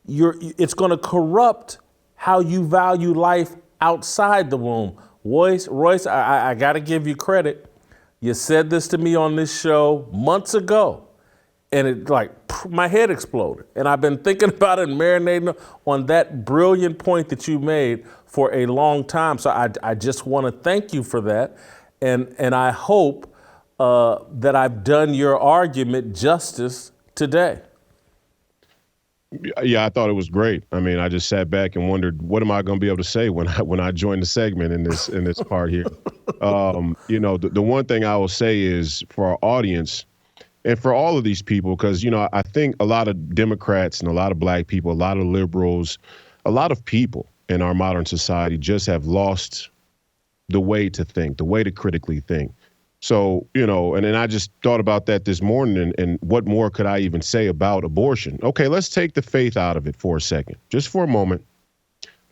it's going to corrupt how you value life outside the womb. Royce, I got to give you credit. You said this to me on this show months ago, and it my head exploded. And I've been thinking about it and marinating on that brilliant point that you made for a long time. So I just want to thank you for that. And I hope that I've done your argument justice today. Yeah, I thought it was great. I mean, I just sat back and wondered, what am I going to be able to say when I join the segment in this part here? The one thing I will say is for our audience and for all of these people, because, I think a lot of Democrats and a lot of Black people, a lot of liberals, a lot of people in our modern society just have lost the way to think, the way to critically think. So, and then I just thought about that this morning and what more could I even say about abortion? Okay, let's take the faith out of it for a second, just for a moment.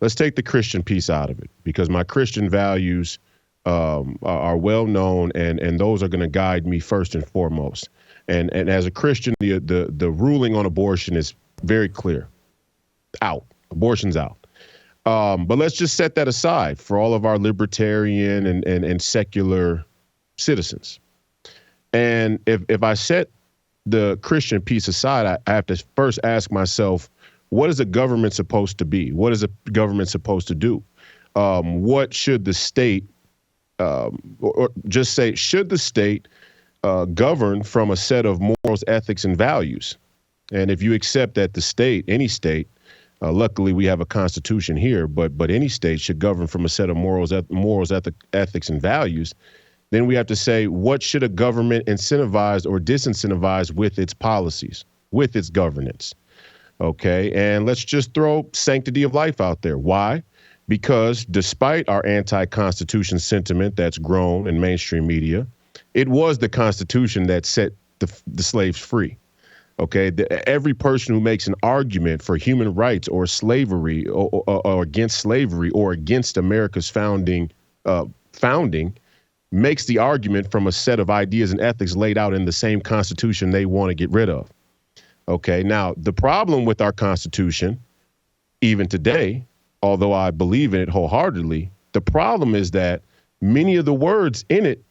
Let's take the Christian piece out of it because my Christian values are well known and those are going to guide me first and foremost. And as a Christian, the ruling on abortion is very clear. Out. Abortion's out. But let's just set that aside for all of our libertarian and secular citizens. And if I set the Christian piece aside, I have to first ask myself, what is a government supposed to be? What is a government supposed to do? What should the state, or just say, should the state govern from a set of morals, ethics, and values? And if you accept that the state, any state, luckily we have a constitution here, but any state should govern from a set of morals, ethics, and values, then we have to say, what should a government incentivize or disincentivize with its policies, with its governance? Okay, and let's just throw sanctity of life out there. Why? Because despite our anti-Constitution sentiment that's grown in mainstream media, it was the Constitution that set the slaves free. Okay, every person who makes an argument for human rights or slavery or against slavery or against America's founding makes the argument from a set of ideas and ethics laid out in the same Constitution they want to get rid of. Okay, now the problem with our Constitution, even today, although I believe in it wholeheartedly, the problem is that many of the words in it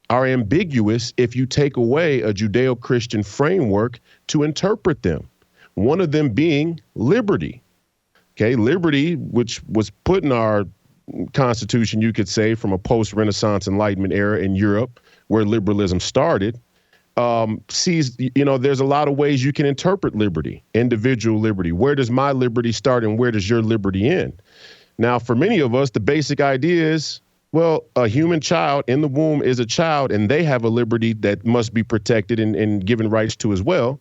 are ambiguous if you take away a Judeo-Christian framework to interpret them. One of them being liberty. Okay, liberty, which was put in our Constitution, you could say, from a post-Renaissance Enlightenment era in Europe, where liberalism started, sees, there's a lot of ways you can interpret liberty, individual liberty. Where does my liberty start and where does your liberty end? Now, for many of us, the basic idea is, well, a human child in the womb is a child, and they have a liberty that must be protected and given rights to as well.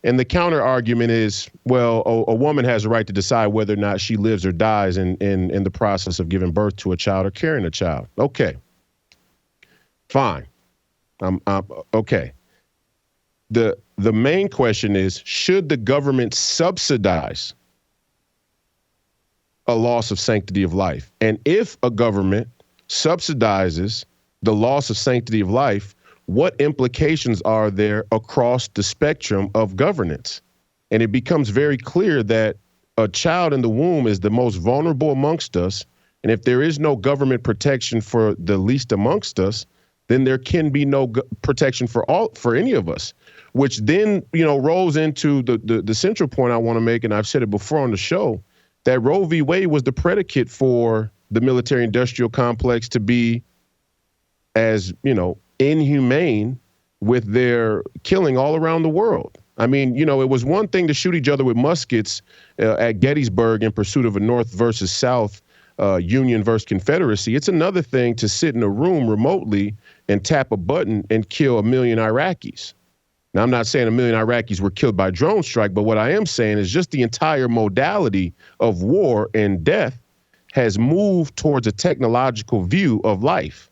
And the counter argument is, well, a woman has a right to decide whether or not she lives or dies in the process of giving birth to a child or carrying a child. Okay, fine. Okay. The main question is, should the government subsidize a loss of sanctity of life? And if a government subsidizes the loss of sanctity of life, what implications are there across the spectrum of governance? And it becomes very clear that a child in the womb is the most vulnerable amongst us. And if there is no government protection for the least amongst us, then there can be no protection for any of us, which then, rolls into the central point I want to make. And I've said it before on the show, that Roe v. Wade was the predicate for the military industrial complex to be as, inhumane with their killing all around the world. I mean, it was one thing to shoot each other with muskets at Gettysburg in pursuit of a North versus South, Union versus Confederacy. It's another thing to sit in a room remotely and tap a button and kill 1 million Iraqis. Now, I'm not saying 1 million Iraqis were killed by drone strike, but what I am saying is just the entire modality of war and death has moved towards a technological view of life.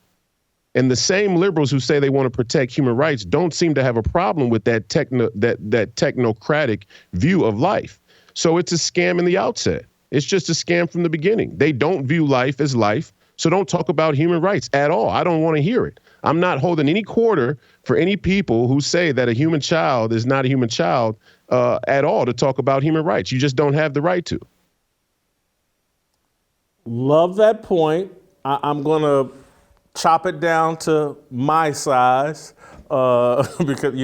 And the same liberals who say they want to protect human rights don't seem to have a problem with that technocratic view of life. So it's a scam in the outset. It's just a scam from the beginning. They don't view life as life, so don't talk about human rights at all. I don't want to hear it. I'm not holding any quarter for any people who say that a human child is not a human child at all to talk about human rights. You just don't have the right to. Love that point. I'm going to chop it down to my size because,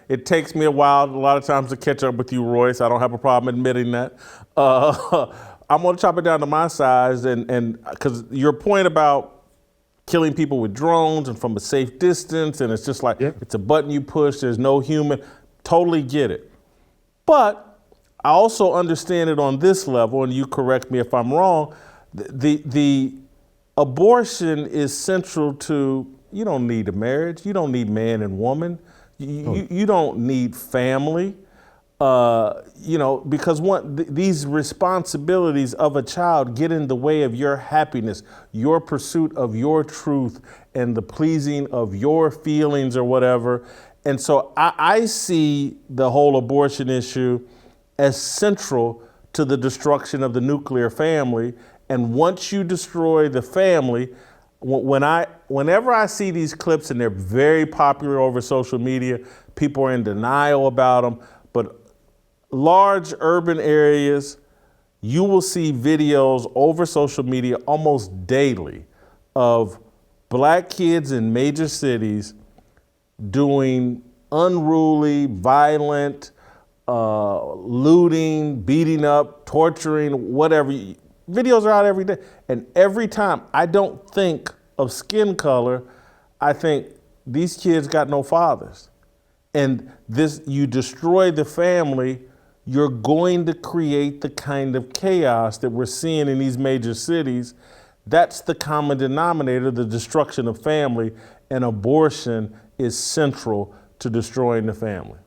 it takes me a while a lot of times to catch up with you, Royce. I don't have a problem admitting that. I'm going to chop it down to my size and because your point about killing people with drones and from a safe distance, and it's just like, It's a button you push, there's no human, totally get it. But I also understand it on this level, and you correct me if I'm wrong, the abortion is central to, you don't need a marriage, you don't need man and woman, you don't need family, because these responsibilities of a child get in the way of your happiness, your pursuit of your truth, and the pleasing of your feelings or whatever. And so I see the whole abortion issue as central to the destruction of the nuclear family. And once you destroy the family, whenever I see these clips, and they're very popular over social media, people are in denial about them, but large urban areas, you will see videos over social media almost daily of black kids in major cities doing unruly, violent, looting, beating up, torturing, whatever. Videos are out every day. And every time I don't think of skin color, I think these kids got no fathers. And you destroy the family, you're going to create the kind of chaos that we're seeing in these major cities. That's the common denominator, the destruction of family, and abortion is central to destroying the family.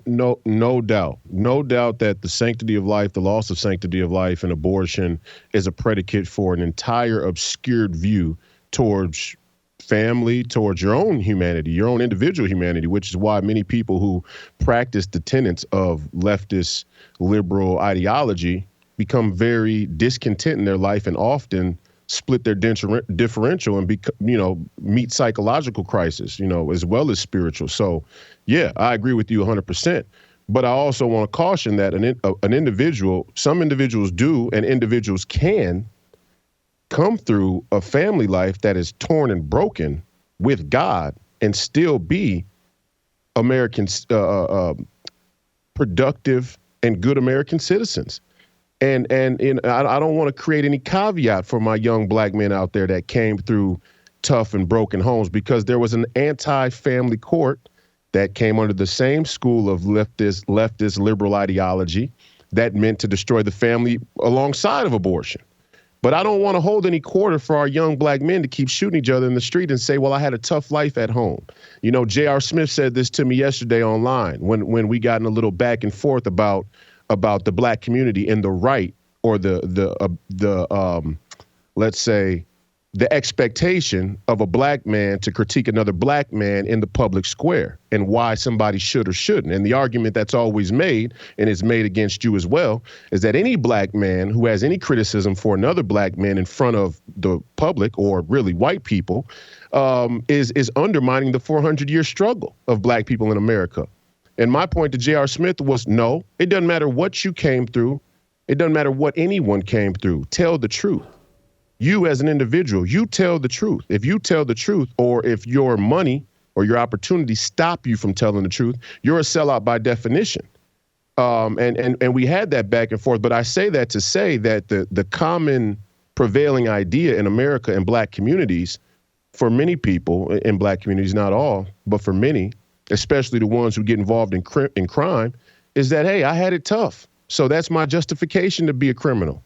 No doubt that the sanctity of life, the loss of sanctity of life, and abortion is a predicate for an entire obscured view towards family, towards your own humanity, your own individual humanity, which is why many people who practice the tenets of leftist liberal ideology become very discontent in their life and often split their differential and meet psychological crisis, as well as spiritual. So, yeah, I agree with you 100%. But I also want to caution that some individuals do, and individuals can come through a family life that is torn and broken with God and still be Americans, productive and good American citizens. And I don't want to create any caveat for my young black men out there that came through tough and broken homes, because there was an anti-family court that came under the same school of leftist liberal ideology that meant to destroy the family alongside of abortion. But I don't want to hold any quarter for our young black men to keep shooting each other in the street and say, well, I had a tough life at home. You know, J.R. Smith said this to me yesterday online when we got in a little back and forth about the black community and the right or let's say the expectation of a black man to critique another black man in the public square and why somebody should or shouldn't. And the argument that's always made, and is made against you as well, is that any black man who has any criticism for another black man in front of the public, or really white people, is undermining the 400-year struggle of black people in America. And my point to J.R. Smith was, no, it doesn't matter what you came through. It doesn't matter what anyone came through. Tell the truth. You as an individual, you tell the truth. If you tell the truth, or if your money or your opportunities stop you from telling the truth, you're a sellout by definition. And we had that back and forth. But I say that to say that the common prevailing idea in America and black communities, for many people in black communities, not all, but for many, especially the ones who get involved in crime, is that, hey, I had it tough. So that's my justification to be a criminal.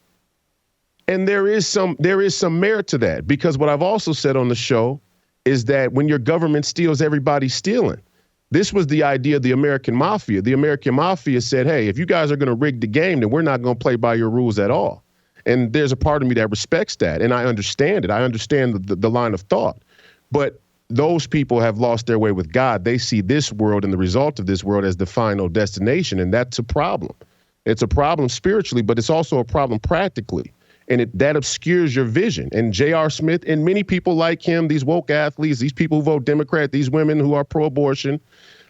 And there is some merit to that, because what I've also said on the show is that when your government steals, everybody's stealing. This was the idea of the American mafia. The American mafia said, hey, if you guys are going to rig the game, then we're not going to play by your rules at all. And there's a part of me that respects that. And I understand it. I understand the line of thought. But those people have lost their way with God. They see this world and the result of this world as the final destination. And that's a problem. It's a problem spiritually, but it's also a problem practically. And that obscures your vision. And J.R. Smith and many people like him, these woke athletes, these people who vote Democrat, these women who are pro-abortion,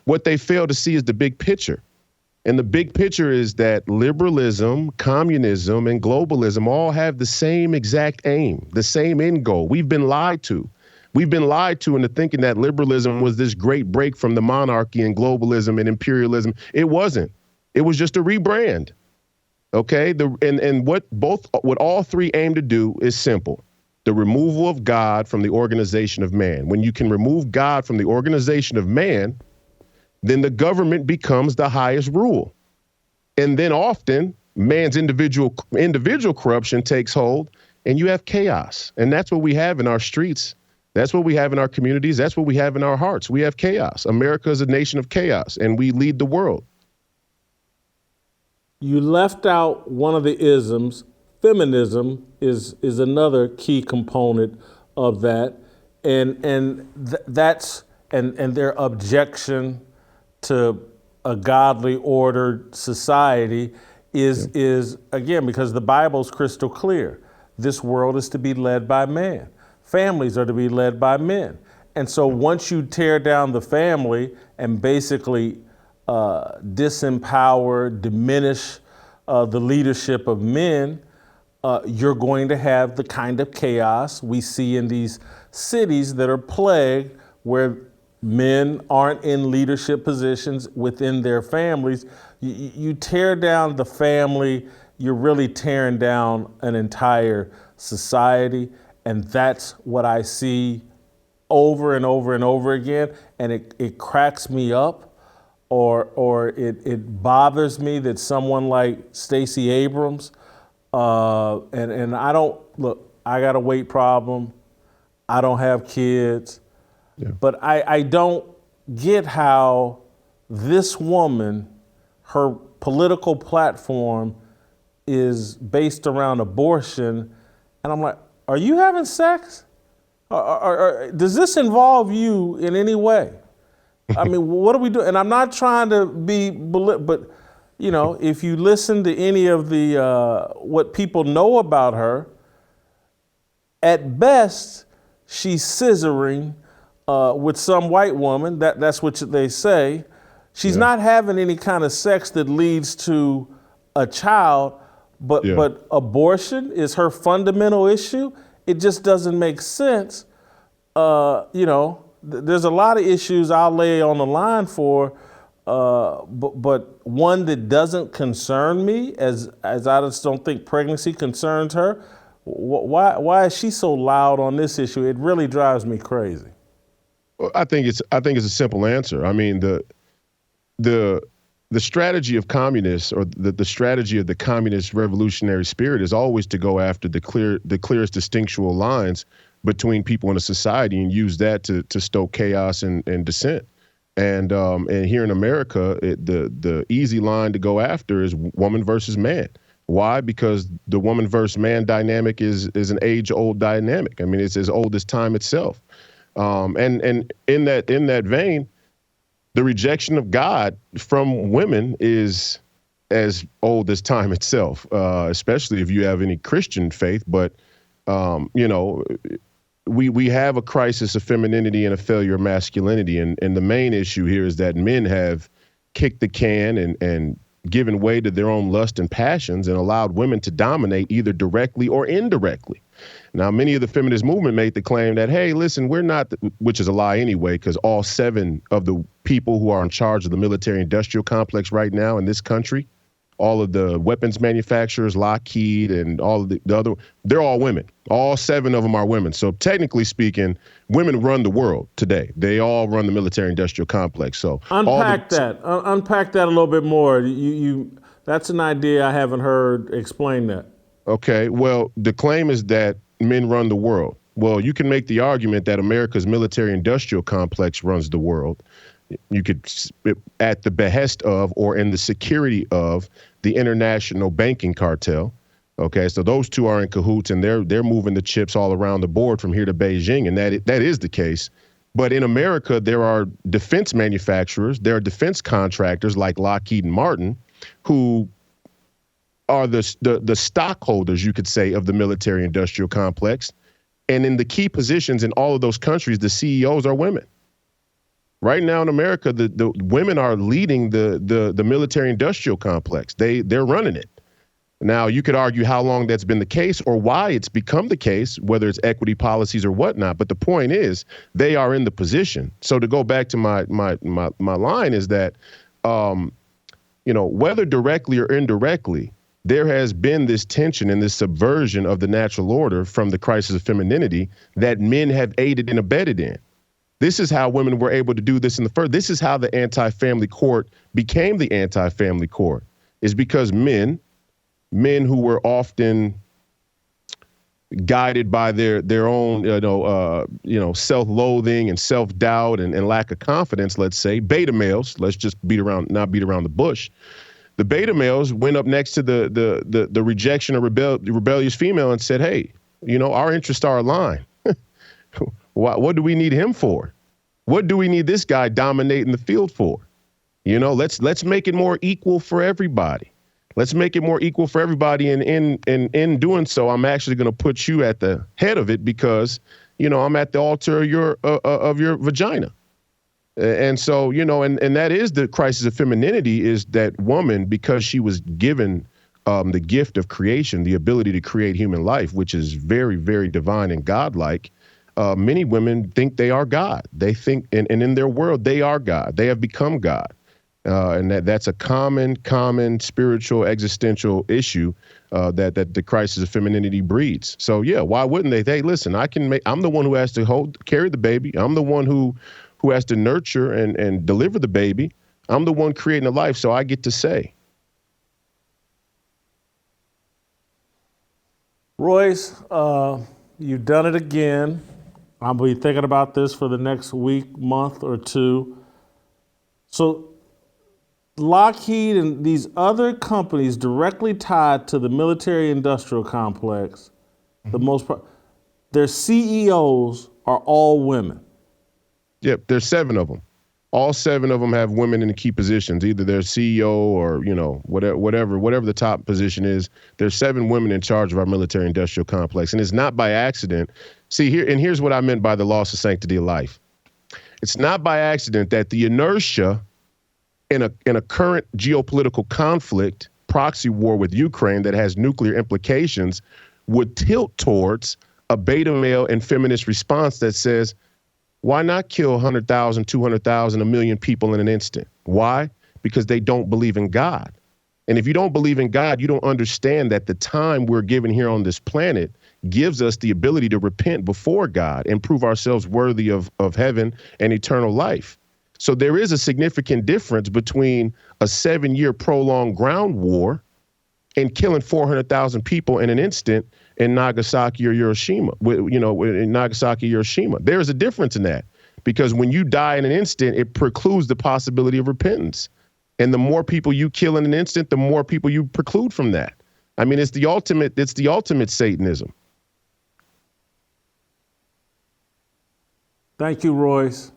what they fail to see is the big picture. And the big picture is that liberalism, communism, and globalism all have the same exact aim, the same end goal. We've been lied to. We've been lied to into thinking that liberalism was this great break from the monarchy and globalism and imperialism. It wasn't. It was just a rebrand. Okay, and what all three aim to do is simple: the removal of God from the organization of man. When you can remove God from the organization of man, then the government becomes the highest rule. And then often man's individual corruption takes hold, and you have chaos. And that's what we have in our streets. That's what we have in our communities. That's what we have in our hearts. We have chaos. America is a nation of chaos, and we lead the world. You left out one of the isms. Feminism is another key component of that, and their objection to a godly ordered society is again, because the Bible's crystal clear. This world is to be led by man. Families are to be led by men. And so once you tear down the family and basically disempower, diminish the leadership of men, you're going to have the kind of chaos we see in these cities that are plagued, where men aren't in leadership positions within their families. You tear down the family, you're really tearing down an entire society. And that's what I see over and over and over again. And it cracks me up, or it bothers me that someone like Stacey Abrams, and I don't, look, I got a weight problem. I don't have kids. Yeah. But I don't get how this woman, her political platform is based around abortion. And I'm like, are you having sex? Or does this involve you in any way? I mean, what are we doing? And I'm not trying to be, but you know, if you listen to any of the what people know about her, at best she's scissoring with some white woman. That's what they say. She's not having any kind of sex that leads to a child, but abortion is her fundamental issue. It just doesn't make sense. You know, there's a lot of issues I'll lay on the line for, but one that doesn't concern me, as I just don't think pregnancy concerns her. Why is she so loud on this issue? It really drives me crazy. Well, I think it's a simple answer. I mean, the the strategy of communists, or the strategy of the communist revolutionary spirit, is always to go after the clearest distinctual lines between people in a society and use that to stoke chaos and dissent. And here in America, the easy line to go after is woman versus man. Why? Because the woman versus man dynamic is an age-old dynamic. I mean, it's as old as time itself. And in that vein, the rejection of God from women is as old as time itself, especially if you have any Christian faith. But, we have a crisis of femininity and a failure of masculinity. And the main issue here is that men have kicked the can and given way to their own lust and passions and allowed women to dominate either directly or indirectly. Now, many of the feminist movement made the claim that, hey, listen, we're not, which is a lie anyway, because all 7 of the people who are in charge of the military-industrial complex right now in this country, all of the weapons manufacturers, Lockheed, and all of the other, they're all women. All 7 of them are women. So technically speaking, women run the world today. They all run the military-industrial complex. So unpack that a little bit more. You that's an idea I haven't heard. Explain that. Okay. Well, the claim is that men run the world. Well, you can make the argument that America's military-industrial complex runs the world. You could, at the behest of or in the security of the international banking cartel. Okay, so those two are in cahoots, and they're moving the chips all around the board from here to Beijing, and that is the case. But in America, there are defense manufacturers, there are defense contractors like Lockheed and Martin, who are the stockholders, you could say, of the military-industrial complex. And in the key positions in all of those countries, the CEOs are women. Right now in America, the women are leading the military-industrial complex. They're running it. Now, you could argue how long that's been the case or why it's become the case, whether it's equity policies or whatnot. But the point is, they are in the position. So to go back to my line is that, whether directly or indirectly, there has been this tension and this subversion of the natural order from the crisis of femininity that men have aided and abetted in. This is how women were able to do this in the first. This is how the anti-family court became the anti-family court, is because men who were often guided by their own, self-loathing and self-doubt and lack of confidence, let's say, beta males, let's just not beat around the bush. The beta males went up next to the rejection of rebellious female and said, hey, our interests are aligned. What do we need him for? What do we need this guy dominating the field for? Let's make it more equal for everybody. Let's make it more equal for everybody. And in doing so, I'm actually going to put you at the head of it because, I'm at the altar of your vagina. And so, and that is the crisis of femininity, is that woman, because she was given the gift of creation, the ability to create human life, which is very, very divine and godlike. Many women think they are God. They think, and in their world, they are God. They have become God. And that's a common spiritual existential issue that the crisis of femininity breeds. So, yeah, why wouldn't they? Hey, listen, I'm the one who has to carry the baby. I'm the one who has to nurture and deliver the baby. I'm the one creating the life, so I get to say. Royce, you've done it again. I'll be thinking about this for the next week, month or two. So Lockheed and these other companies directly tied to the military-industrial complex, their CEOs are all women. Yep, there's 7 of them. All 7 of them have women in the key positions, either their CEO or, whatever the top position is. There's 7 women in charge of our military-industrial complex, and it's not by accident. See, here's what I meant by the loss of sanctity of life. It's not by accident that the inertia in a current geopolitical conflict, proxy war with Ukraine that has nuclear implications, would tilt towards a beta male and feminist response that says, why not kill 100,000, 200,000, 1 million people in an instant? Why? Because they don't believe in God. And if you don't believe in God, you don't understand that the time we're given here on this planet gives us the ability to repent before God and prove ourselves worthy of heaven and eternal life. So there is a significant difference between a 7-year prolonged ground war and killing 400,000 people in an instant in Nagasaki or Hiroshima. In Nagasaki, Hiroshima, there is a difference in that, because when you die in an instant, it precludes the possibility of repentance. And the more people you kill in an instant, the more people you preclude from that. I mean, it's the ultimate Satanism. Thank you, Royce.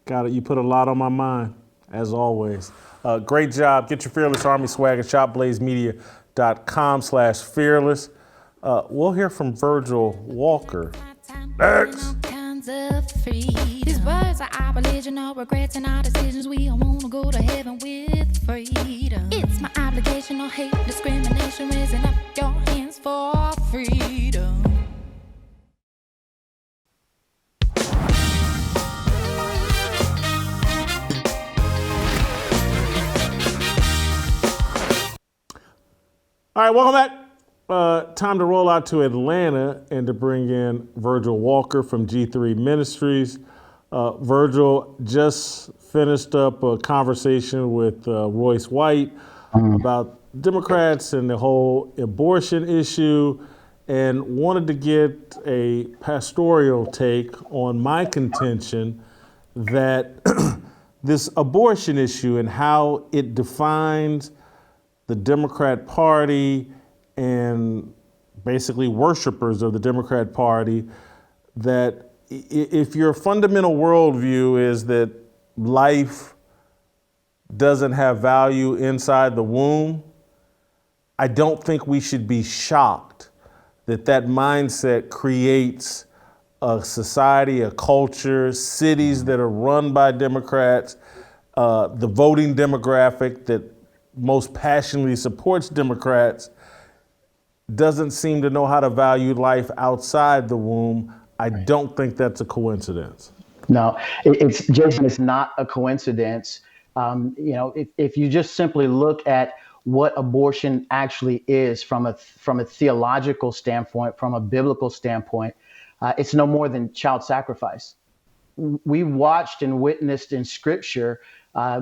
Got it. You put a lot on my mind, as always. Great job. Get your Fearless Army swag at shopblazemedia.com/fearless. We'll hear from Virgil Walker next. These words are our religion, no regrets in our decisions. We all want to go to heaven with freedom. It's my obligation, no hate, discrimination, raising up your hands for freedom. All right, welcome back. Time to roll out to Atlanta and to bring in Virgil Walker from G3 Ministries. Virgil just finished up a conversation with Royce White about Democrats and the whole abortion issue, and wanted to get a pastoral take on my contention that this abortion issue and how it defines the Democrat Party and basically worshipers of the Democrat Party, that if your fundamental worldview is that life doesn't have value inside the womb, I don't think we should be shocked that that mindset creates a society, a culture, cities that are run by Democrats, the voting demographic that most passionately supports Democrats doesn't seem to know how to value life outside the womb. I don't think that's a coincidence. No, it's Jason, it's not a coincidence. If you just simply look at what abortion actually is from a theological standpoint, from a biblical standpoint, it's no more than child sacrifice. We watched and witnessed in Scripture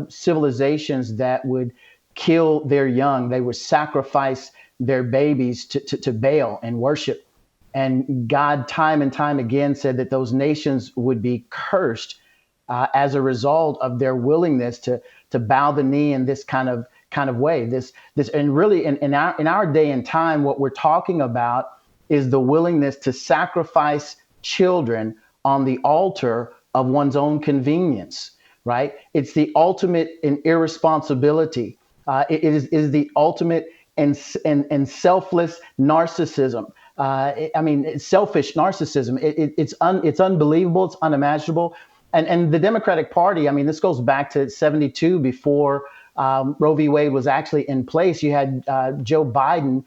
civilizations that would kill their young. They would sacrifice their babies to Baal and worship. And God, time and time again, said that those nations would be cursed as a result of their willingness to bow the knee in this kind of way. This and really in our day and time, what we're talking about is the willingness to sacrifice children on the altar of one's own convenience. Right? It's the ultimate in irresponsibility. It is the ultimate and selfless narcissism. It's selfish narcissism. It's unbelievable. It's unimaginable. And the Democratic Party, this goes back to 1972 before Roe v. Wade was actually in place. You had Joe Biden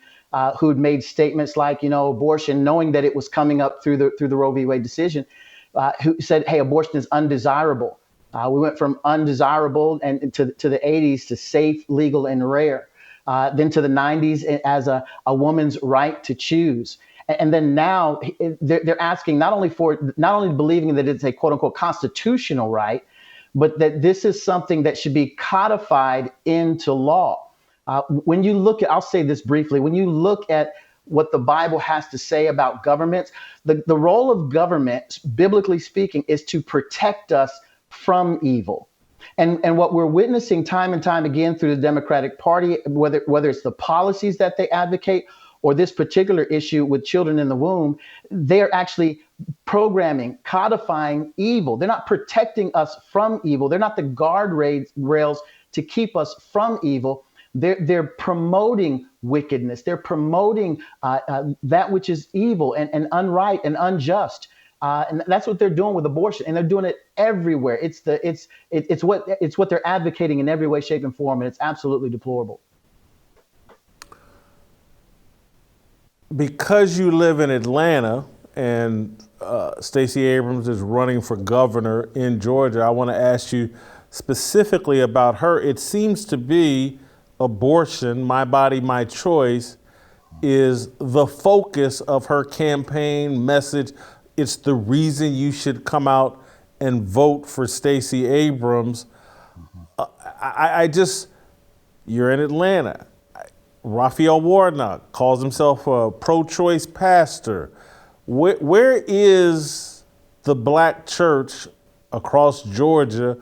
who had made statements like, abortion, knowing that it was coming up through the Roe v. Wade decision, who said, hey, abortion is undesirable. We went from undesirable and to the 80s to safe, legal, and rare. Then to the 90s as a woman's right to choose. And then now they're asking not only believing that it's a quote unquote constitutional right, but that this is something that should be codified into law. When you look at, I'll say this briefly, when you look at what the Bible has to say about governments, the role of government, biblically speaking, is to protect us from evil. And what we're witnessing time and time again through the Democratic Party, whether it's the policies that they advocate or this particular issue with children in the womb, they're actually programming, codifying evil. They're not protecting us from evil. They're not the guardrails to keep us from evil. They're promoting wickedness. They're promoting that which is evil and unright and unjust. And that's what they're doing with abortion, and they're doing it everywhere. It's what they're advocating in every way, shape, and form, and it's absolutely deplorable. Because you live in Atlanta and Stacey Abrams is running for governor in Georgia, I want to ask you specifically about her. It seems to be abortion, my body, my choice, is the focus of her campaign message. It's the reason you should come out and vote for Stacey Abrams. You're in Atlanta. Raphael Warnock calls himself a pro-choice pastor. Where is the black church across Georgia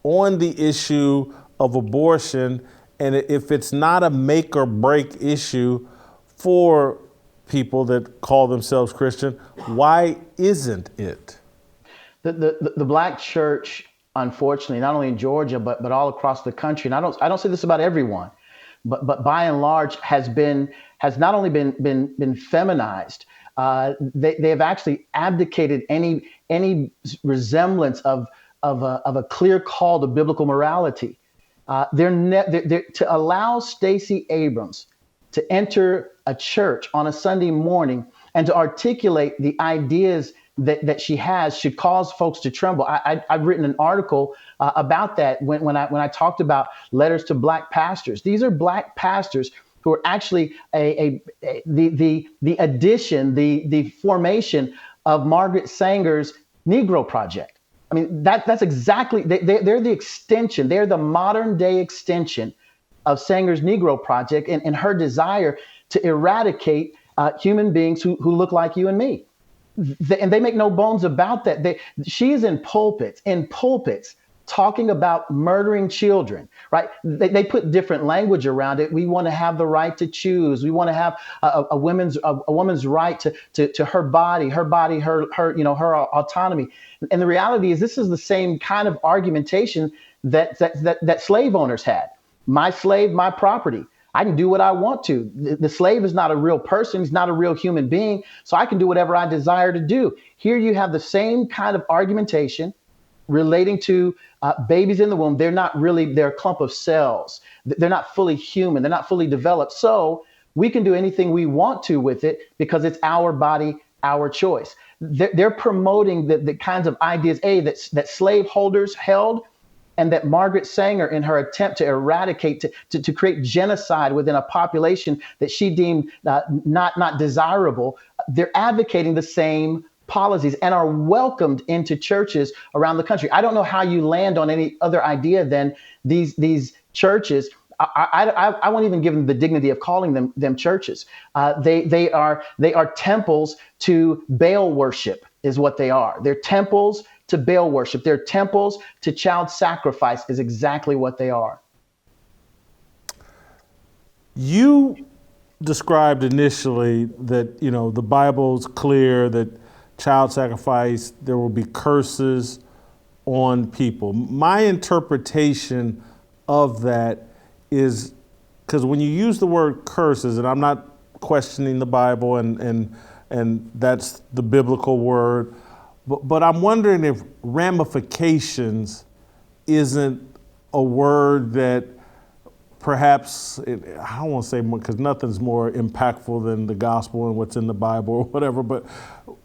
on the issue of abortion? And if it's not a make or break issue for people that call themselves Christian, why isn't it? The black church, unfortunately, not only in Georgia but all across the country, and I don't say this about everyone, but by and large has not only been feminized. They have actually abdicated any resemblance of a clear call to biblical morality. They're to allow Stacey Abrams to enter a church on a Sunday morning and to articulate the ideas that she has should cause folks to tremble. I've written an article about that when I talked about letters to black pastors. These are black pastors who are actually the addition, the formation of Margaret Sanger's Negro Project. I mean, that's exactly, they're the extension, they're the modern day extension of Sanger's Negro Project and her desire to eradicate human beings who look like you and me. And they make no bones about that. She is in pulpits talking about murdering children, right? They put different language around it. We want to have the right to choose. We want to have a woman's right to her body, her autonomy. And the reality is, this is the same kind of argumentation that slave owners had. My slave, my property. I can do what I want to. The slave is not a real person. He's not a real human being. So I can do whatever I desire to do. Here you have the same kind of argumentation relating to babies in the womb. They're a clump of cells. They're not fully human. They're not fully developed. So we can do anything we want to with it because it's our body, our choice. They're promoting the kinds of ideas, that slaveholders held, and that Margaret Sanger, in her attempt to eradicate, to create genocide within a population that she deemed not desirable, they're advocating the same policies and are welcomed into churches around the country. I don't know how you land on any other idea than these churches. I won't even give them the dignity of calling them churches. They are temples to Baal worship, is what they are. They're temples to Baal worship. They're temples to child sacrifice, is exactly what they are. You described initially that, the Bible's clear that child sacrifice, there will be curses on people. My interpretation of that is, because when you use the word curses, and I'm not questioning the Bible and that's the biblical word, but I'm wondering if ramifications isn't a word that perhaps, I don't want to say more because nothing's more impactful than the gospel and what's in the Bible or whatever, but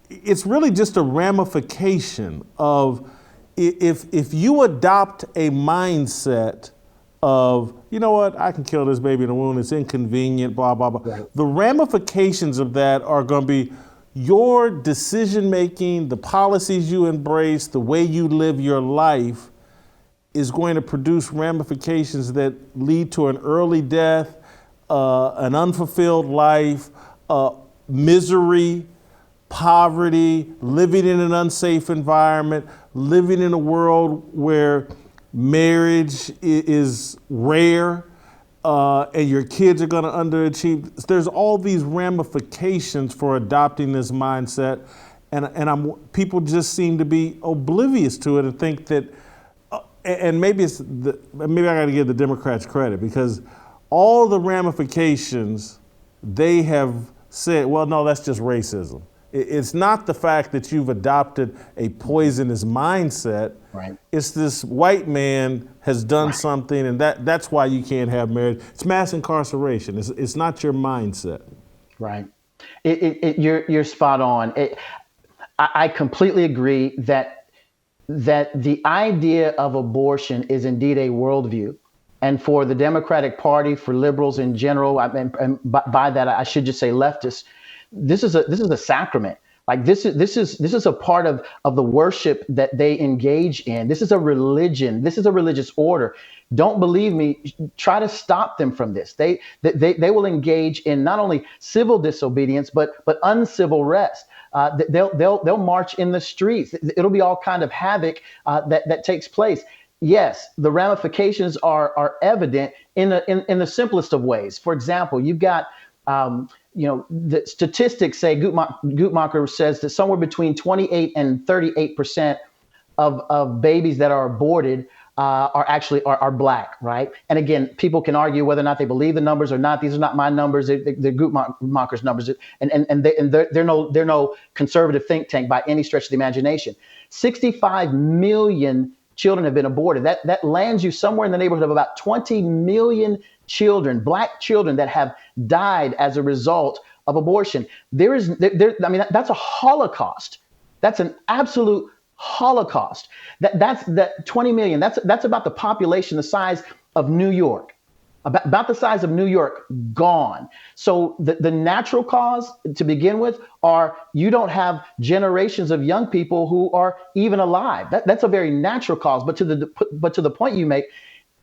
it's really just a ramification of if you adopt a mindset of, you know what, I can kill this baby in the womb, it's inconvenient, blah, blah, blah. Right. The ramifications of that are going to be your decision-making, the policies you embrace, the way you live your life is going to produce ramifications that lead to an early death, an unfulfilled life, misery, poverty, living in an unsafe environment, living in a world where marriage is rare, and your kids are going to underachieve. There's all these ramifications for adopting this mindset, and people just seem to be oblivious to it and think that, and maybe maybe I got to give the Democrats credit because all the ramifications they have said, well, no, that's just racism. It's not the fact that you've adopted a poisonous mindset. Right. It's this white man has done something, and that's why you can't have marriage. It's mass incarceration. It's not your mindset. Right. You're spot on. I completely agree that the idea of abortion is indeed a worldview. And for the Democratic Party, for liberals in general, and by that I should just say leftists, this is a sacrament. Like this is a part of the worship that they engage in. This is a religion. This is a religious order. Don't believe me. Try to stop them from this. They will engage in not only civil disobedience but uncivil rest. They'll march in the streets. It'll be all kind of havoc that takes place. Yes, the ramifications are evident in the simplest of ways. For example, you've got the statistics say, Guttmacher says that somewhere between 28 and 38% of babies that are aborted are black, right? And again, people can argue whether or not they believe the numbers or not. These are not my numbers; they're Guttmacher's numbers, and they're no conservative think tank by any stretch of the imagination. 65 million children have been aborted. That lands you somewhere in the neighborhood of about 20 million children, black children, that have died as a result of abortion. That's a Holocaust. That's an absolute Holocaust. That's 20 million. That's about the population, the size of New York. About the size of New York gone. So the natural cause to begin with are you don't have generations of young people who are even alive. That's a very natural cause. But to the point you make,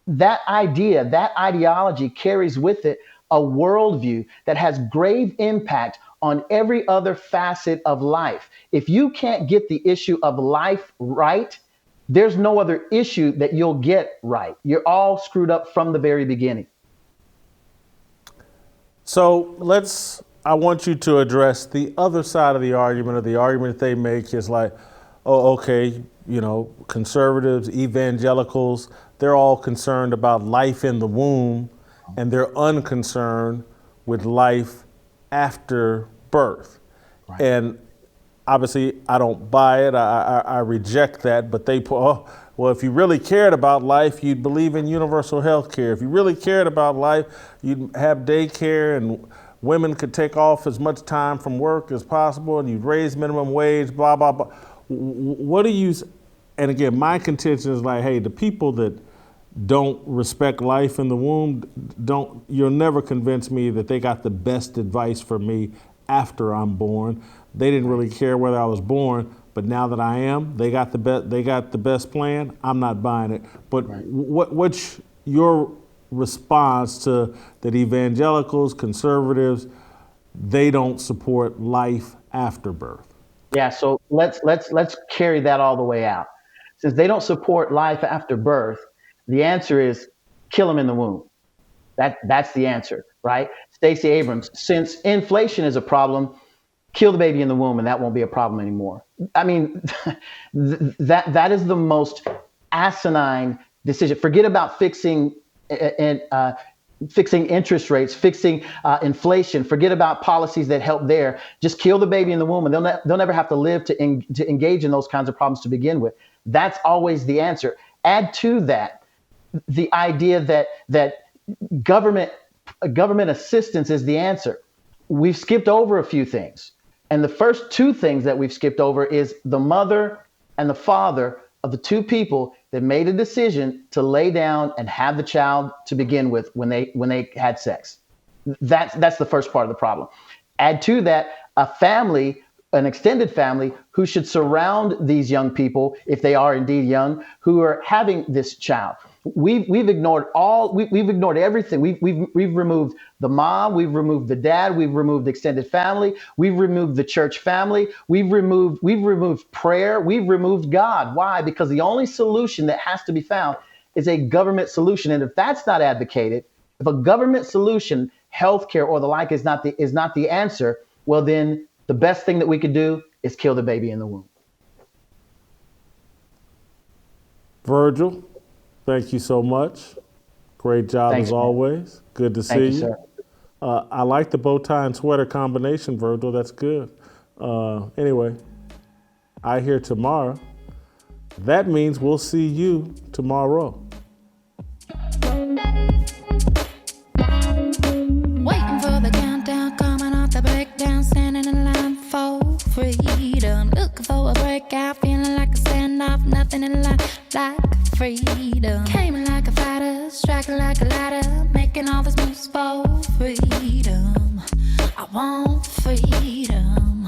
that idea, that ideology carries with it a worldview that has grave impact on every other facet of life. If you can't get the issue of life right, there's no other issue that you'll get right. You're all screwed up from the very beginning. So I want you to address the other side of the argument, or the argument that they make is like, oh, okay, conservatives, evangelicals, they're all concerned about life in the womb, and they're unconcerned with life after birth. Right. And obviously, I don't buy it. I reject that. But they put, well, if you really cared about life, you'd believe in universal health care. If you really cared about life, you'd have daycare, and women could take off as much time from work as possible, and you'd raise minimum wage, blah, blah, blah. What do you, and again, my contention is like, hey, the people that don't respect life in the womb, you'll never convince me that they got the best advice for me after I'm born. They didn't really care whether I was born, but now that I am, they got the best plan. I'm not buying it. But right. What's your response to that evangelicals, conservatives, they don't support life after birth? Yeah, so let's carry that all the way out. Since they don't support life after birth, the answer is kill them in the womb. That's the answer, right? Stacey Abrams, since inflation is a problem, kill the baby in the womb and that won't be a problem anymore. I mean, that is the most asinine decision. Forget about fixing interest rates, fixing inflation. Forget about policies that help there. Just kill the baby in the womb, and they'll never have to live to engage in those kinds of problems to begin with. That's always the answer. Add to that the idea that government assistance is the answer. We've skipped over a few things, and the first two things that we've skipped over is the mother and the father of the two people that made a decision to lay down and have the child to begin with when they had sex. That's the first part of the problem. Add to that a family, an extended family, who should surround these young people, if they are indeed young, who are having this child. We've ignored everything. We've removed the mom, we've removed the dad, we've removed the extended family, we've removed the church family, we've removed prayer, we've removed God. Why? Because the only solution that has to be found is a government solution. And if that's not advocated, if a government solution, healthcare or the like, is not the answer, well then the best thing that we could do is kill the baby in the womb. Virgil, thank you so much. Great job. Thanks, as always. Good to see you. Sir. I like the bow tie and sweater combination, Virgil. That's good. Anyway, I hear tomorrow. That means we'll see you tomorrow. Waiting for the countdown, coming off the breakdown, standing in line for freedom. Looking for a breakout, feeling like a standoff, nothing in life like freedom. Came in like a fighter, striking like a ladder, making all these moves for freedom. I want freedom.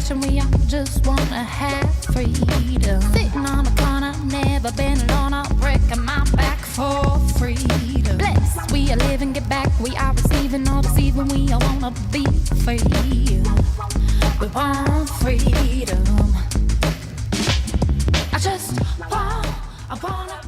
generation, we all just wanna have freedom. Sitting on a corner, never been alone, I'm breaking my back for freedom. Blessed, we are living, get back, we are receiving, all deceiving, we all wanna be free. We want freedom. I wanna